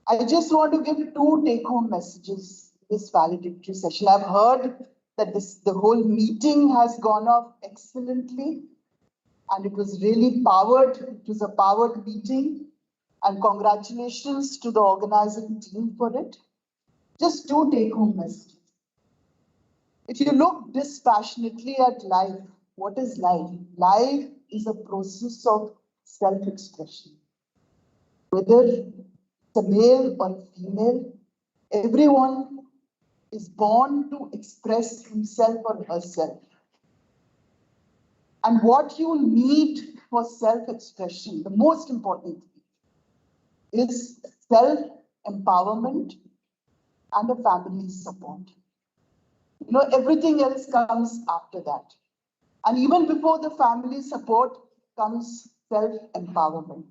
I just want to give two take-home messages this valedictory session. I've heard that the whole meeting has gone off excellently, and it was really powered. It was a powered meeting, and congratulations to the organizing team for it. Just two take-home messages. If you look dispassionately at life, what is life? Life is a process of self-expression. Whether it's a male or a female, everyone is born to express himself or herself. And what you need for self-expression, the most important thing, is self-empowerment and a family support. You know, everything else comes after that. And even before the family support comes self-empowerment.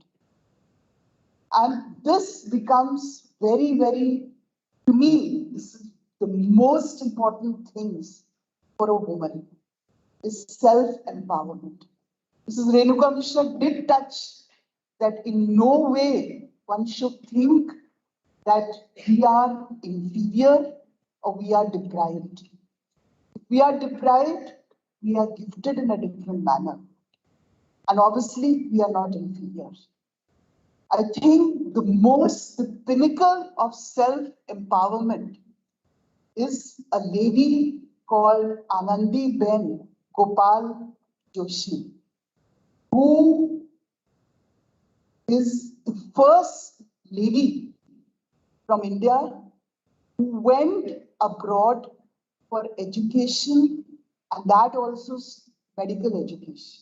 And this becomes very, very, to me, this is the most important things for a woman, is self-empowerment. Mrs. Renuka Mishra did touch that in no way one should think that we are inferior or we are deprived. If we are deprived, we are gifted in a different manner. And obviously, we are not inferior. I think the pinnacle of self-empowerment is a lady called Anandi Ben Gopal Joshi, who is the first lady from India who went abroad for education, and that also medical education.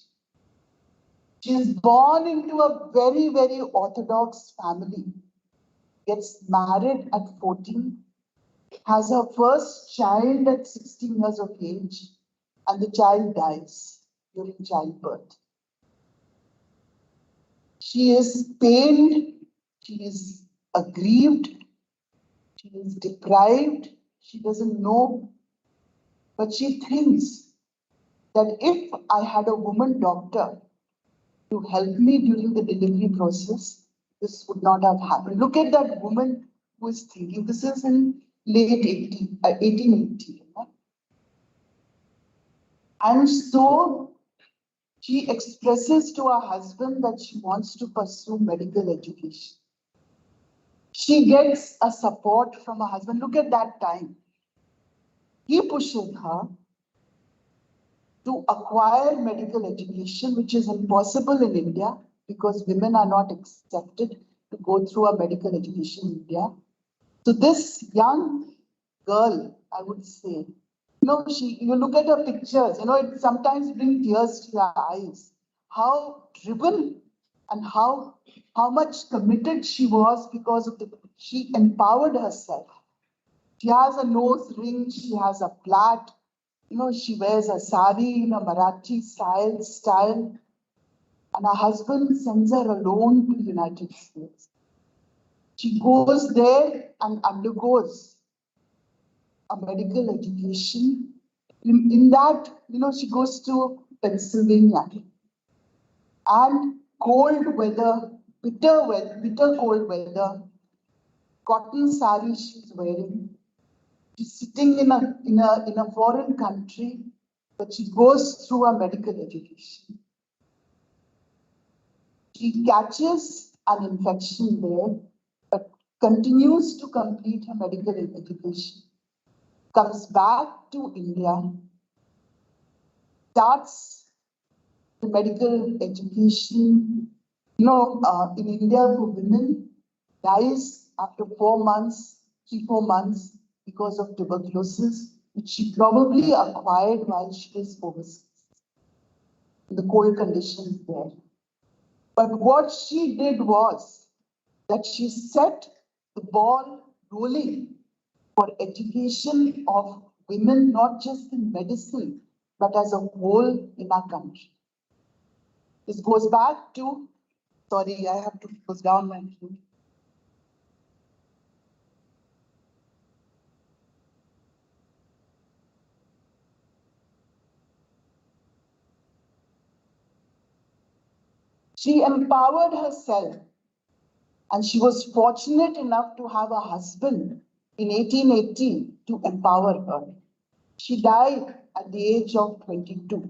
She is born into a very, very orthodox family, gets married at 14, has her first child at 16 years of age, and the child dies during childbirth. She is pained, she is aggrieved, she is deprived, she doesn't know, but she thinks that if I had a woman doctor to help me during the delivery process, this would not have happened. Look at that woman who is thinking. This is in late 1880. And so she expresses to her husband that she wants to pursue medical education. She gets a support from her husband. Look at that time. He pushes her to acquire medical education, which is impossible in India because women are not accepted to go through a medical education in India. So this young girl, I would say, you look at her pictures, it sometimes brings tears to your eyes. How driven and how much committed she was because of she empowered herself. She has a nose ring, she has a plait, she wears a sari in a Marathi style, and her husband sends her alone to the United States. She goes there and undergoes a medical education. In that, she goes to Pennsylvania. And cold weather, bitter cold weather, cotton sari she's wearing. She's sitting in a foreign country, but she goes through a medical education. She catches an infection there, but continues to complete her medical education. Comes back to India, starts the medical education. In India for women, dies after 4 months, 3-4 months because of tuberculosis, which she probably acquired while she was overseas. The cold conditions there. But what she did was that she set the ball rolling for education of women, not just in medicine, but as a whole in our country. This goes back to, sorry, I have to close down my phone. She empowered herself, and she was fortunate enough to have a husband in 1880 to empower her. She died at the age of 22.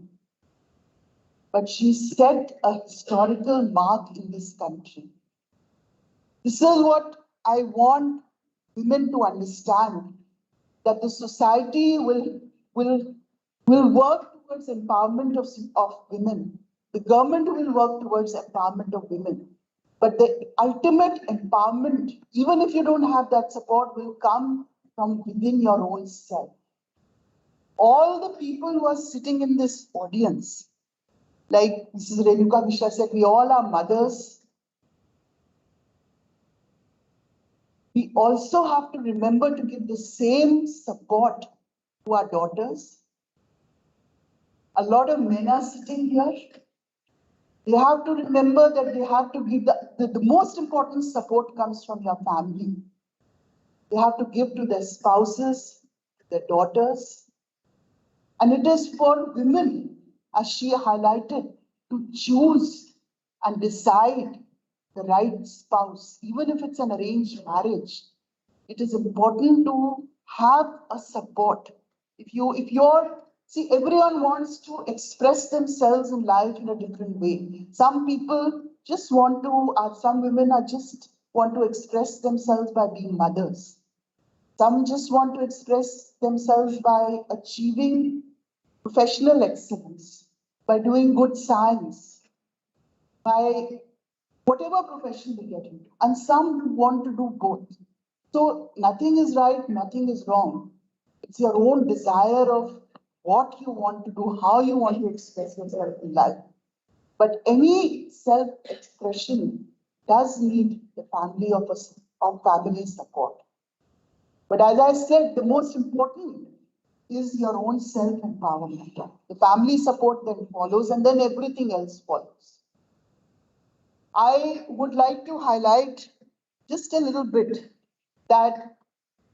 But she set a historical mark in this country. This is what I want women to understand, that the society will will work towards empowerment of women. The government will work towards empowerment of women. But the ultimate empowerment, even if you don't have that support, will come from within your own self. All the people who are sitting in this audience, like Mrs. Renuka Mishra said, we all are mothers. We also have to remember to give the same support to our daughters. A lot of men are sitting here. They have to remember that they have to give the most important support comes from your family. They have to give to their spouses, their daughters. And it is for women, as she highlighted, to choose and decide the right spouse, even if it's an arranged marriage. It is important to have a support. See, everyone wants to express themselves in life in a different way. Some people just want to, some women are just want to express themselves by being mothers. Some just want to express themselves by achieving professional excellence, by doing good science, by whatever profession they get into. And some want to do both. So nothing is right, nothing is wrong. It's your own desire of what you want to do, how you want to express yourself in life. But any self-expression does need the family of family support. But as I said, the most important is your own self-empowerment. The family support then follows, and then everything else follows. I would like to highlight just a little bit that,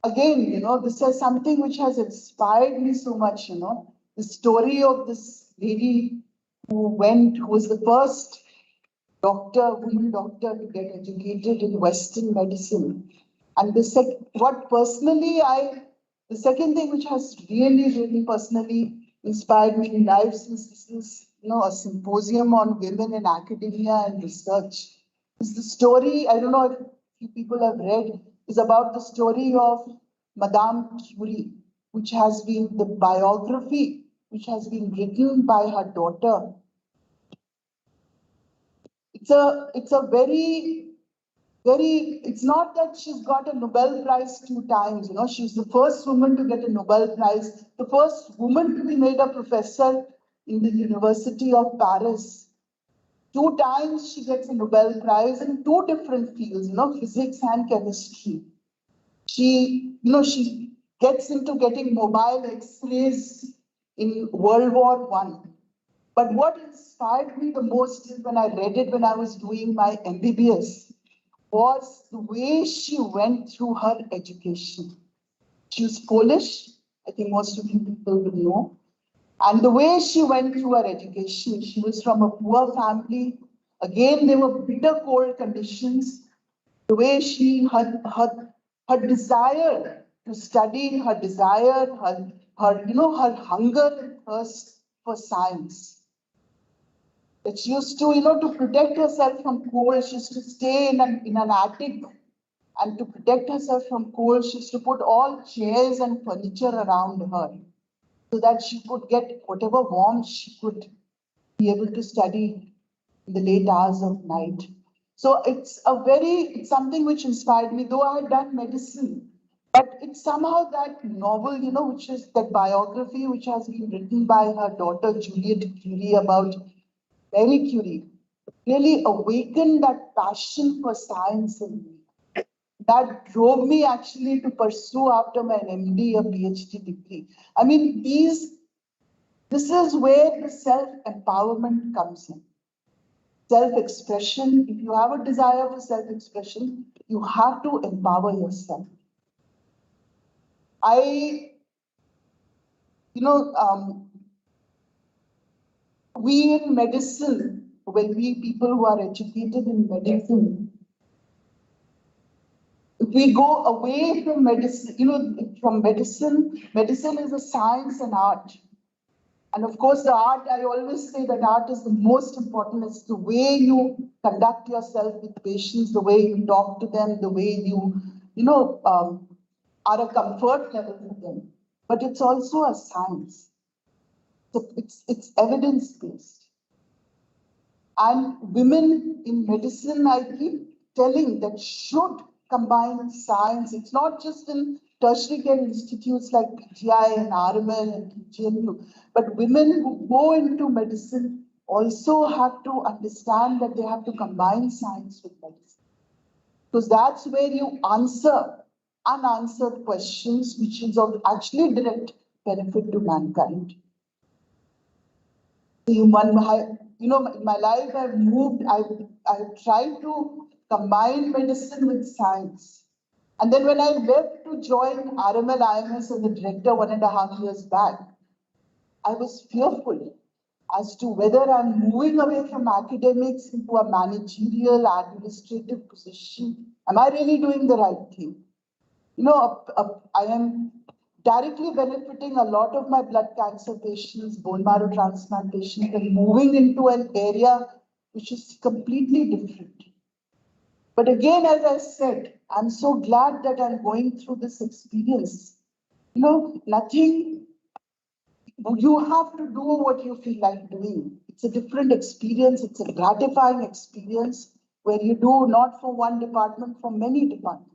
again, this is something which has inspired me so much, the story of this lady who was the first woman doctor to get educated in Western medicine. And the second thing which has really personally inspired me in life, since this is, a symposium on women in academia and research, is the story, I don't know if you people have read, is about the story of Madame Curie, which has been the biography, which has been written by her daughter. It's not that she's got a Nobel Prize 2 times, she's the first woman to get a Nobel Prize, the first woman to be made a professor in the University of Paris. 2 times she gets a Nobel Prize in 2 different fields, physics and chemistry. She gets into getting mobile X-rays in World War I. But what inspired me the most is when I read it when I was doing my MBBS, was the way she went through her education. She was Polish, I think most of you people will know. And the way she went through her education, she was from a poor family. Again, there were bitter cold conditions. The way her desire to study, her desire, her hunger and thirst for science. That she used to protect herself from cold, she used to stay in an attic. And to protect herself from cold, she used to put all chairs and furniture around her, so that she could get whatever warmth she could be able to study in the late hours of night. So it's something which inspired me, though I had done medicine. But it's somehow that novel, which is that biography which has been written by her daughter, Juliet Curie, about Marie Curie, really awakened that passion for science in me. That drove me actually to pursue after my MD a PhD degree. I mean, this is where the self-empowerment comes in. Self-expression, if you have a desire for self-expression, you have to empower yourself. We in medicine, when we people who are educated in medicine, if we go away from medicine, medicine is a science and art. And of course, the art, I always say that art is the most important. It's the way you conduct yourself with patients, the way you talk to them, the way you, are a comfort level for them. but it's also a science. So it's evidence-based. And women in medicine, I keep telling that should combine science. It's not just in tertiary care institutes like PGI and RML and GNU, but women who go into medicine also have to understand that they have to combine science with medicine. Because that's where you answer unanswered questions, which is of actually direct benefit to mankind. In my life, I've tried to combine medicine with science. And then when I left to join RML IMS as the director 1.5 years back, I was fearful as to whether I'm moving away from academics into a managerial administrative position. Am I really doing the right thing? I am directly benefiting a lot of my blood cancer patients, bone marrow transplant patients, and moving into an area which is completely different. But again, as I said, I'm so glad that I'm going through this experience. Nothing, you have to do what you feel like doing. It's a different experience. It's a gratifying experience where you do not for one department, for many departments.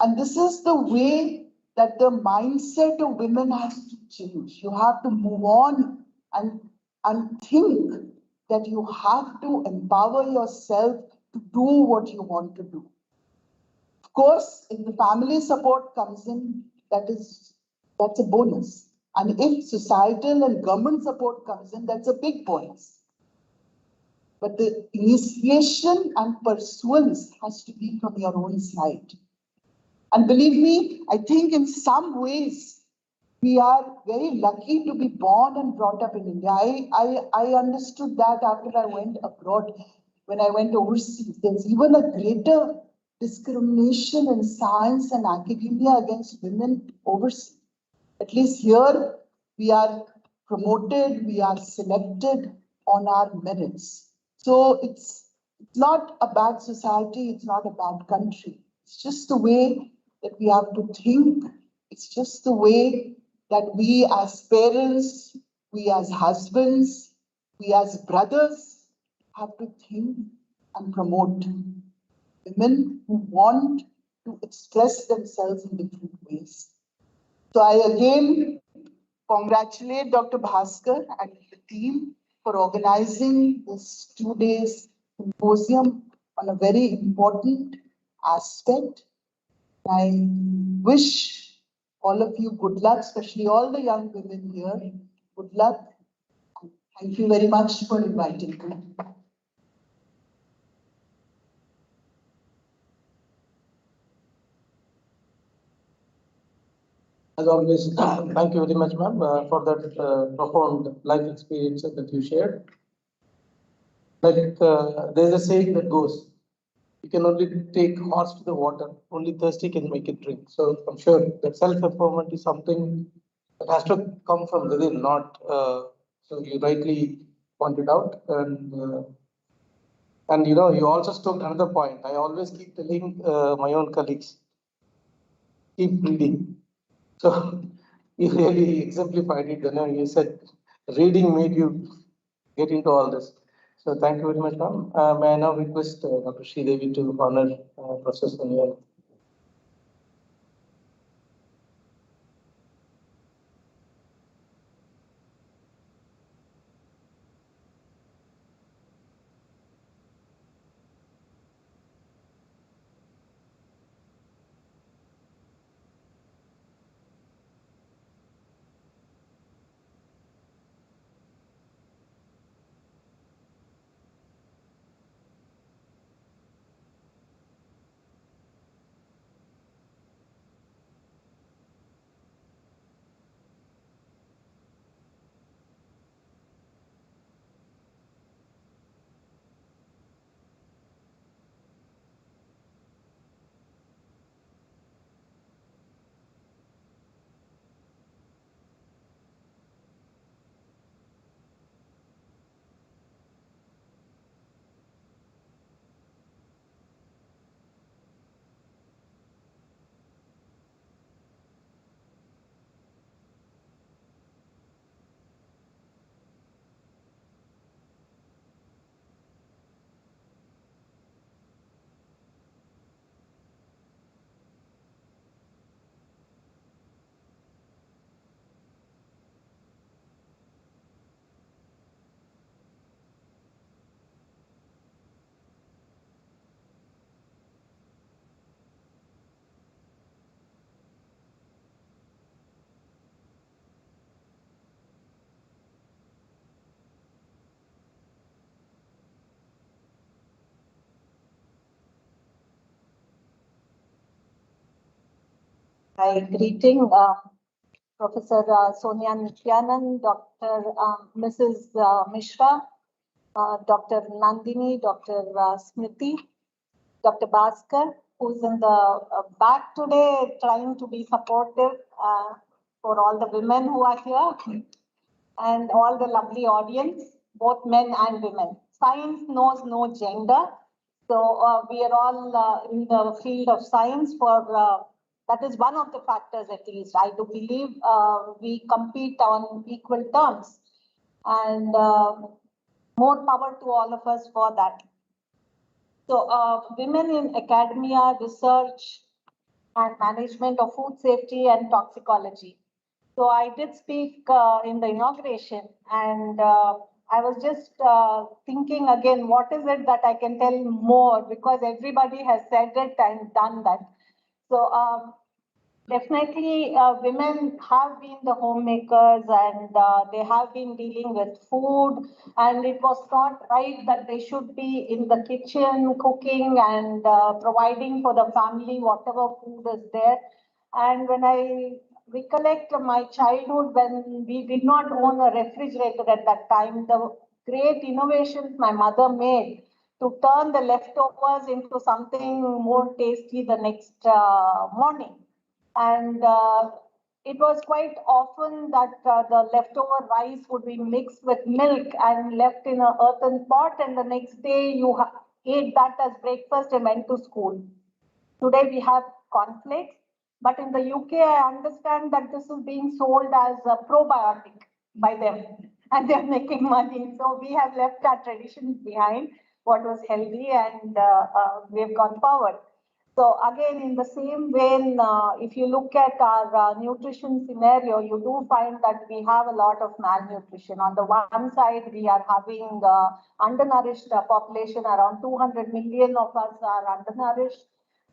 And this is the way that the mindset of women has to change. You have to move on and think that you have to empower yourself to do what you want to do. Of course, if the family support comes in, that's a bonus. And if societal and government support comes in, that's a big bonus. But the initiation and pursuance has to be from your own side. And believe me, I think in some ways, we are very lucky to be born and brought up in India. I understood that after I went abroad, when I went overseas. There's even a greater discrimination in science and academia against women overseas. At least here, we are promoted, we are selected on our merits. So it's not a bad society, it's not a bad country. It's just the way that we have to think. It's just the way that we as parents, we as husbands, we as brothers have to think and promote women who want to express themselves in different ways. So I again congratulate Dr. Bhaskar and the team for organizing this 2 days symposium on a very important aspect. I wish all of you good luck, especially all the young women here. Good luck. Thank you very much for inviting me. As always, thank you very much, ma'am, for that profound life experience that you shared. Like there's a saying that goes, you can only take horse to the water, only thirsty can make it drink. So I'm sure that self-empowerment is something that has to come from within, not so you rightly pointed out. And you also struck another point. I always keep telling my own colleagues, keep reading. So you really exemplified it. You said reading made you get into all this. So thank you very much, ma'am. May I now request Dr. Sridevi to honor Professor Sonia. Greeting Professor Sonia Nityanand, Dr. Mrs. Mishra, Dr. Nandini, Dr. Smriti, Dr. Bhaskar, who's in the back today trying to be supportive for all the women who are here, and all the lovely audience, both men and women. Science knows no gender. So we are all in the field of science for, that is one of the factors at least. I do believe we compete on equal terms, and more power to all of us for that. So women in academia, research and management of food safety and toxicology. So I did speak in the inauguration, and I was just thinking again, what is it that I can tell more, because everybody has said it and done that. So definitely women have been the homemakers, and they have been dealing with food, and it was not right that they should be in the kitchen cooking and providing for the family whatever food is there. And when I recollect my childhood, when we did not own a refrigerator at that time, the great innovations my mother made to turn the leftovers into something more tasty the next morning. And it was quite often that the leftover rice would be mixed with milk and left in an earthen pot, and the next day you ate that as breakfast and went to school. Today we have cornflakes, but in the UK, I understand that this is being sold as a probiotic by them, and they're making money. So we have left our traditions behind, what was healthy, and we've gone forward. So again, in the same vein, if you look at our nutrition scenario, you do find that we have a lot of malnutrition. On the one side, we are having undernourished population. Around 200 million of us are undernourished.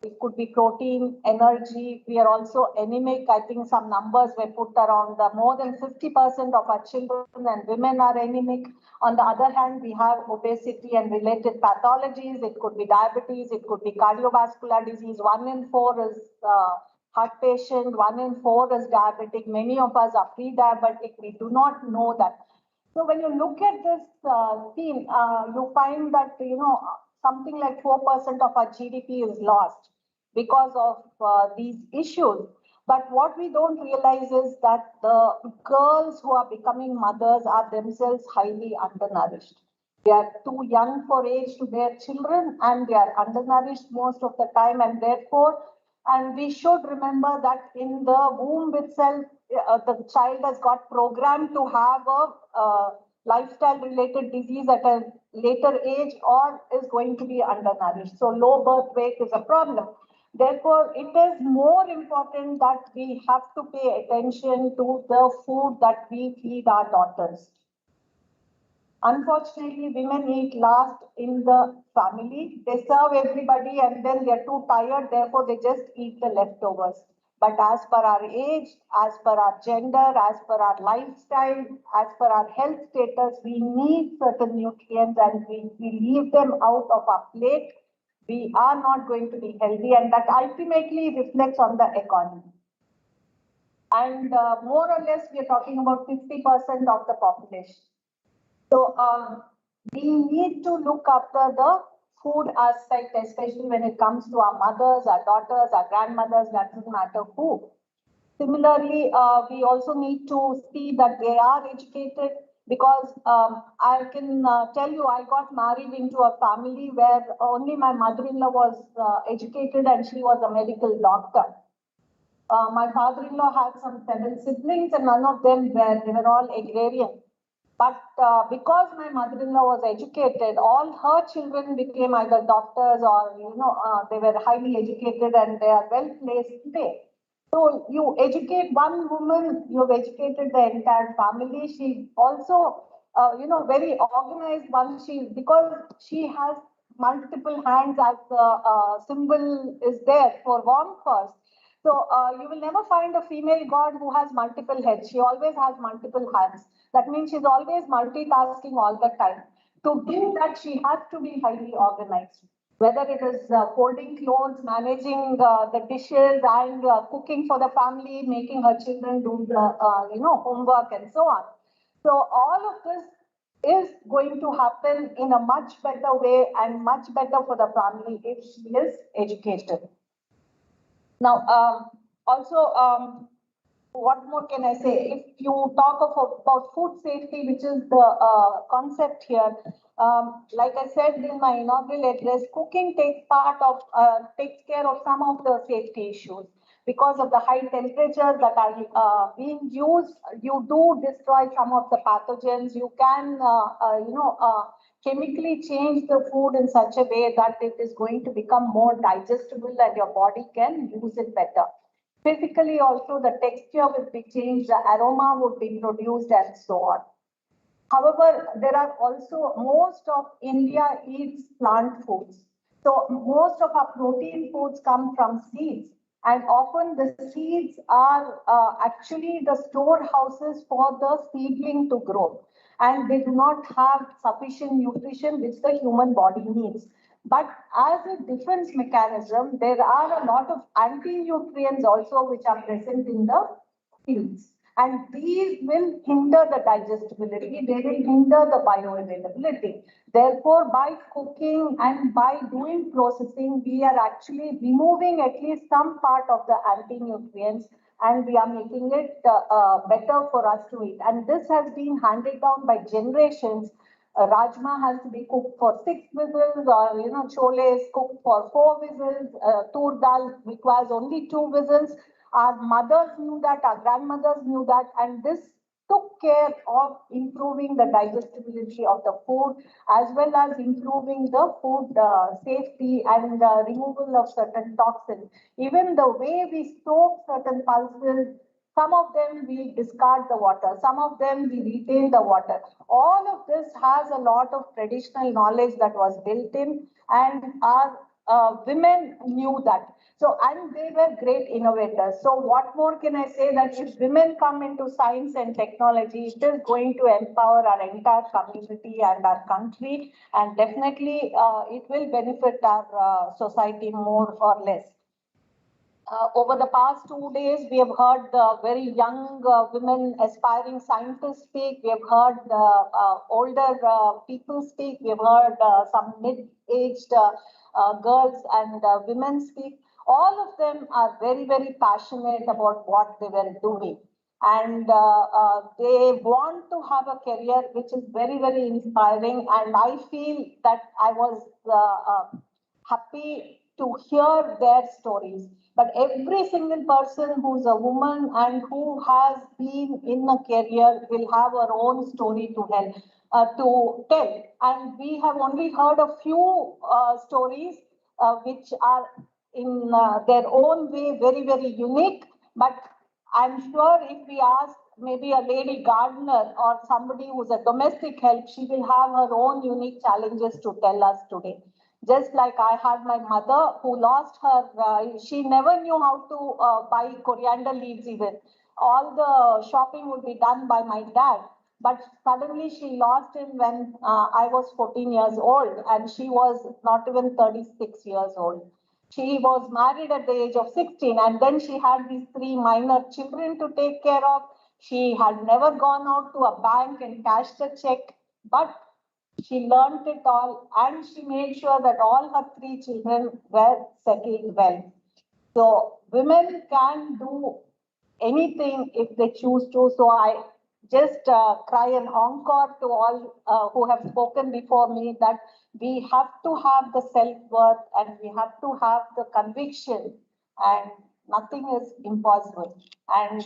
It could be protein, energy. We are also anemic. I think some numbers were put around more than 50% of our children and women are anemic. On the other hand, we have obesity and related pathologies. It could be diabetes, it could be cardiovascular disease. 1 in 4 is heart patient, 1 in 4 is diabetic. Many of us are pre-diabetic. We do not know that. So when you look at this theme, you find that, something like 4% of our GDP is lost because of these issues. But what we don't realize is that the girls who are becoming mothers are themselves highly undernourished. They are too young for age to bear children, and they are undernourished most of the time, and therefore, and we should remember that in the womb itself, the child has got programmed to have a lifestyle related disease at a later age, or is going to be undernourished. So low birth weight is a problem. Therefore, it is more important that we have to pay attention to the food that we feed our daughters. Unfortunately, women eat last in the family. They serve everybody and then they're too tired, therefore they just eat the leftovers. But as per our age, as per our gender, as per our lifestyle, as per our health status, we need certain nutrients, and we leave them out of our plate, we are not going to be healthy, and that ultimately reflects on the economy. And more or less, we are talking about 50% of the population. So we need to look after the food aspect, especially when it comes to our mothers, our daughters, our grandmothers, doesn't matter who. Similarly, we also need to see that they are educated, because I can tell you, I got married into a family where only my mother-in-law was educated, and she was a medical doctor. My father-in-law had some 7 siblings, and none of them they were all agrarian. But because my mother-in-law was educated, all her children became either doctors or, they were highly educated and they are well placed today. So you educate one woman, you've educated the entire family. She also, very organized once because she has multiple hands, as the symbol is there for WARM-FoST. So you will never find a female god who has multiple heads. She always has multiple hands. That means she's always multitasking all the time. To do that, she has to be highly organized. whether it is folding clothes, managing the dishes, and cooking for the family, making her children do the homework and so on. So all of this is going to happen in a much better way and much better for the family if she is educated. Now, also, what more can I say? If you talk about food safety, which is the concept here, like I said in my inaugural address, cooking takes care of some of the safety issues. Because of the high temperatures that are being used, you do destroy some of the pathogens. You can, chemically change the food in such a way that it is going to become more digestible and your body can use it better. Physically also, the texture will be changed, the aroma would be produced and so on. However, there are also, most of India eats plant foods. So most of our protein foods come from seeds. And often the seeds are actually the storehouses for the seedling to grow. And they do not have sufficient nutrition which the human body needs. But as a defense mechanism, there are a lot of anti-nutrients also which are present in the seeds. And these will hinder the digestibility, they will hinder the bioavailability. Therefore, by cooking and by doing processing, we are actually removing at least some part of the anti-nutrients and we are making it better for us to eat. And this has been handed down by generations. Rajma has to be cooked for 6 whistles, or chole is cooked for 4 whistles. Tur dal requires only 2 whistles. Our mothers knew that, our grandmothers knew that, and this took care of improving the digestibility of the food as well as improving the food safety and removal of certain toxins. Even the way we soak certain pulses, some of them we discard the water, some of them we retain the water. All of this has a lot of traditional knowledge that was built in, and our women knew that. So, and they were great innovators. So what more can I say, that if women come into science and technology, it is going to empower our entire community and our country, and definitely it will benefit our society more or less. Over the past 2 days, we have heard very young women, aspiring scientists speak. We have heard older people speak. We have heard some mid-aged girls and women speak. All of them are very, very passionate about what they were doing. And they want to have a career which is very, very inspiring. And I feel that I was happy to hear their stories. But every single person who's a woman and who has been in a career will have her own story to tell. And we have only heard a few stories which are in their own way very, very unique. But I'm sure if we ask maybe a lady gardener or somebody who's a domestic help, she will have her own unique challenges to tell us today. Just like I had my mother who lost her, she never knew how to buy coriander leaves even. All the shopping would be done by my dad. But suddenly she lost him when I was 14 years old, and she was not even 36 years old. She was married at the age of 16, and then she had these 3 minor children to take care of. She had never gone out to a bank and cashed a check, but she learned it all, and she made sure that all her 3 children were settled well. So women can do anything if they choose to. So I just cry an encore to all who have spoken before me, that we have to have the self-worth and we have to have the conviction, and nothing is impossible. And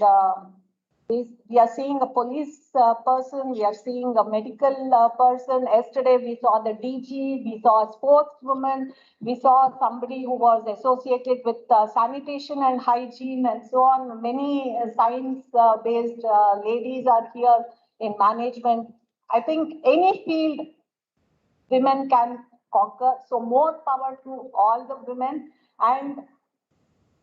we are seeing a police person, we are seeing a medical person. Yesterday we saw the DG, we saw a sportswoman, we saw somebody who was associated with sanitation and hygiene and so on. Many science-based ladies are here in management. I think any field women can conquer. So more power to all the women. And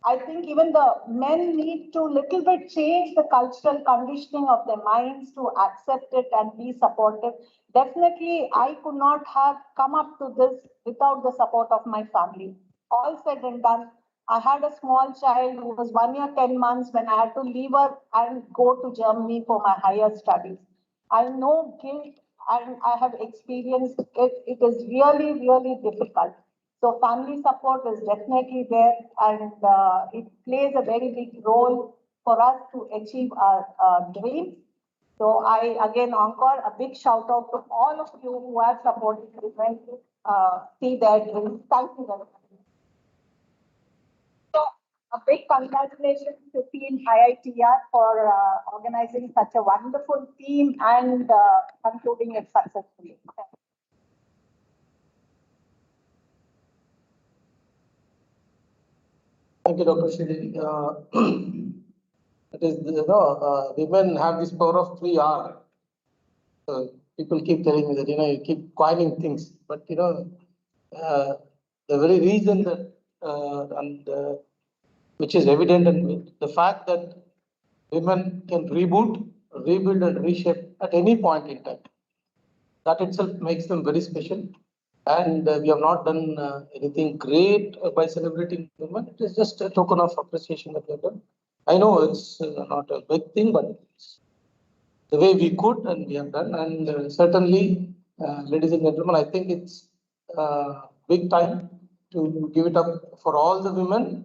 I think even the men need to little bit change the cultural conditioning of their minds to accept it and be supportive. Definitely, I could not have come up to this without the support of my family. All said and done, I had a small child who was 1 year, 10 months when I had to leave her and go to Germany for my higher studies. I know guilt and I have experienced it. It is really, really difficult. So family support is definitely there and it plays a very big role for us to achieve our dreams. So I again encore a big shout out to all of you who have supported women to see their dreams. Thank you very much. So a big congratulations to Team IITR for organizing such a wonderful team and concluding it successfully. Thank you, Dr. Shri. It is, women have this power of 3R. People keep telling me that, you keep coining things, but, the very reason that, which is evident, and the fact that women can reboot, rebuild, and reshape at any point in time, that itself makes them very special. And we have not done anything great by celebrating women. It is just a token of appreciation that we have done. I know it's not a big thing, but it's the way we could and we have done. And certainly, ladies and gentlemen, I think it's big time to give it up for all the women,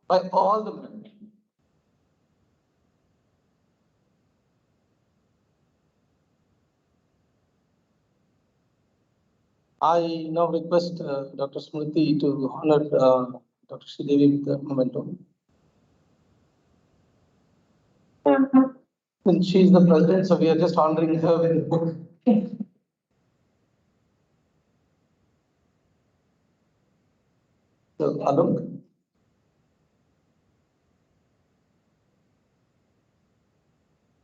by all the men. I now request Dr. Smriti to honor Dr. Sridevi with the memento. Since she is the president, so we are just honoring her with the book. So, Alok.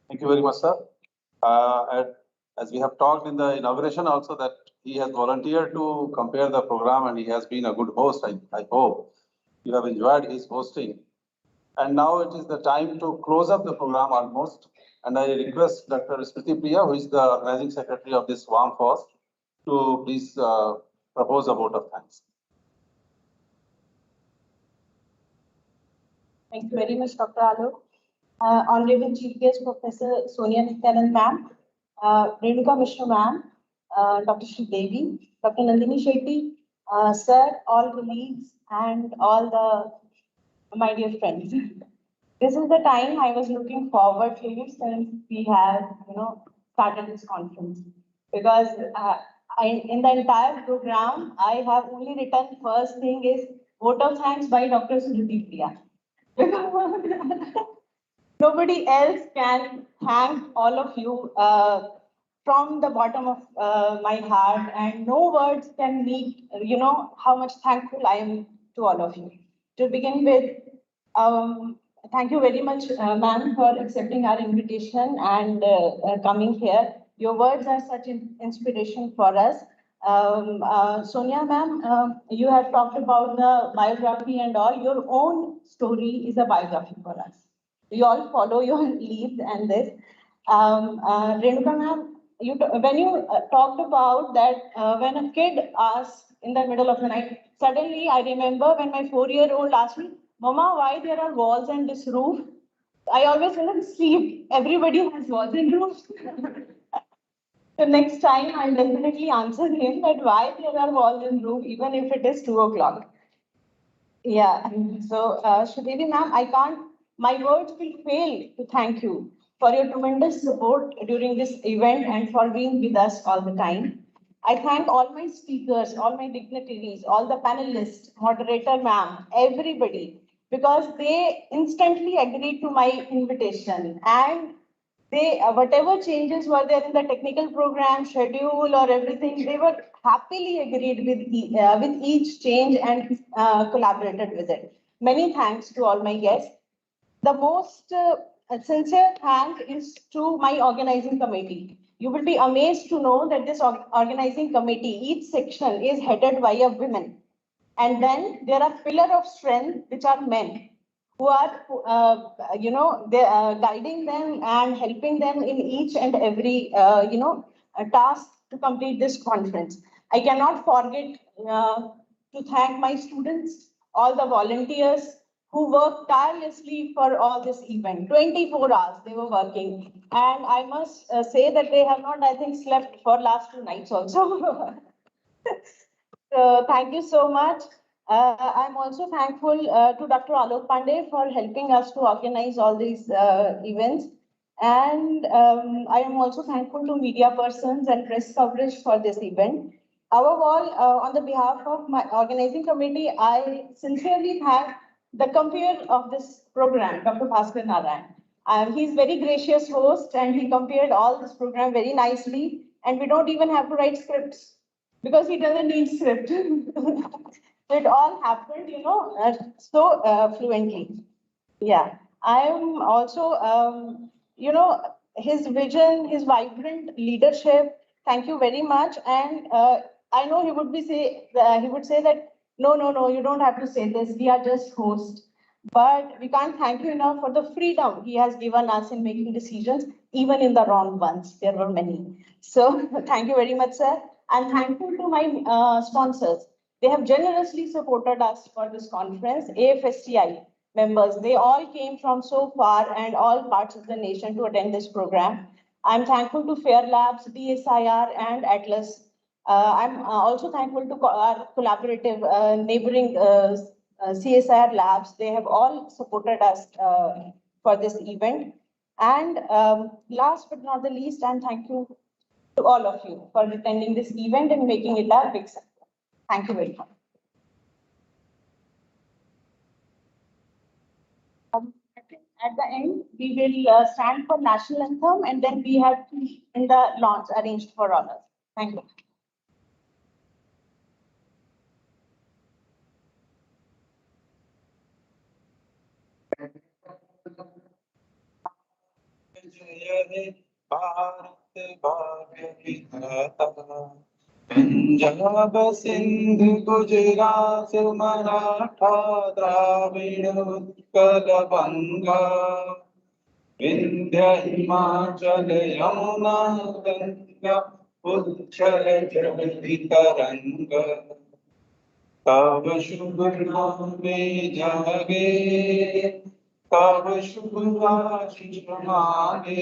Thank you very much, sir. As we have talked in the inauguration also that he has volunteered to compare the program and he has been a good host. I hope you have enjoyed his hosting. And now it is the time to close up the program almost. And I request Dr. Smriti Priya, who is the organizing secretary of this WARM-FoST, to please propose a vote of thanks. Thank you very much, Dr. Alok. Honorable Chief Guest, Professor Sonia Nityanand ma'am, Renuka Mishra ma'am, Dr. Sridevi, Dr. Nandini Shetty, sir, all colleagues, and all my dear friends. This is the time I was looking forward to since we have, started this conference. Because in the entire program, I have only written first thing is vote of thanks by Dr. Smriti Priya. Nobody else can thank all of you from the bottom of my heart, and no words can meet, how much thankful I am to all of you. To begin with, thank you very much, ma'am, for accepting our invitation and coming here. Your words are such an inspiration for us. Sonia ma'am, you have talked about the biography and all. Your own story is a biography for us. We all follow your leads and this. Renuka ma'am, when you talked about that when a kid asks in the middle of the night, suddenly I remember when my 4-year-old asked me, Mama, why there are walls and this roof? I always sleep. Everybody has walls and roofs. So next time I'll definitely answer him that why there are walls and roof, even if it is 2 o'clock. Yeah, so Sridevi ma'am, my words will fail to thank you for your tremendous support during this event and for being with us all the time. I thank all my speakers, all my dignitaries, all the panelists, moderator ma'am, everybody, because they instantly agreed to my invitation and they, whatever changes were there in the technical program, schedule or everything, they were happily agreed with each change and collaborated with it. Many thanks to all my guests. The most sincere thank is to my organizing committee. You will be amazed to know that this organizing committee, each section is headed by a woman. And then there are pillar of strength, which are men, who are, they guiding them and helping them in each and every, task to complete this conference. I cannot forget to thank my students, all the volunteers who worked tirelessly for all this event. 24 hours they were working. And I must say that they have not, I think, slept for last 2 nights also. So thank you so much. I'm also thankful to Dr. Alok Pandey for helping us to organize all these events. And I am also thankful to media persons and press coverage for this event. Above all, on the behalf of my organizing committee, I sincerely thank the compeer of this program, Dr. Bhaskar Narayan. He's very gracious host and he compared all this program very nicely. And we don't even have to write scripts because he doesn't need script. So it all happened, so fluently. Yeah, I am also, his vision, his vibrant leadership. Thank you very much. And I know he would he would say that no, you don't have to say this. We are just hosts. But we can't thank you enough for the freedom he has given us in making decisions, even in the wrong ones. There were many. So thank you very much, sir. And thankful to my sponsors. They have generously supported us for this conference. AFSTI members, they all came from so far and all parts of the nation to attend this program. I'm thankful to Fair Labs, DSIR, and Atlas. I'm also thankful to our collaborative neighboring CSIR labs. They have all supported us for this event. And last but not the least, I'm thankful to all of you for attending this event and making it a big success. Thank you very much. At the end, we will stand for national anthem and then we have in the launch arranged for honors. Thank you. Punjab Sindh Gujarat Maratha Dravida Utkal बंगा विंध्य हिमाचल यमुना गंगा उच्छल जगति तरंग तब शुभ नामे जागे तब शुभ आशीष मांगे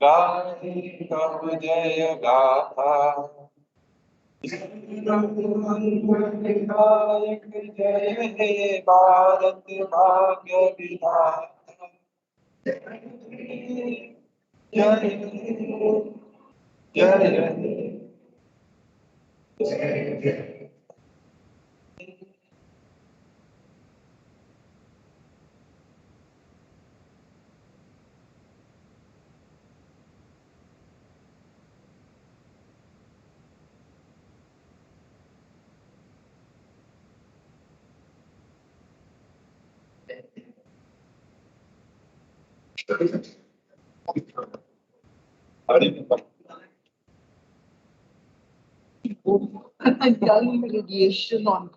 गाहे तब जय गाथा मंगलदायक जय हे भारत भाग्य विधाता जय जय जय Young radiation on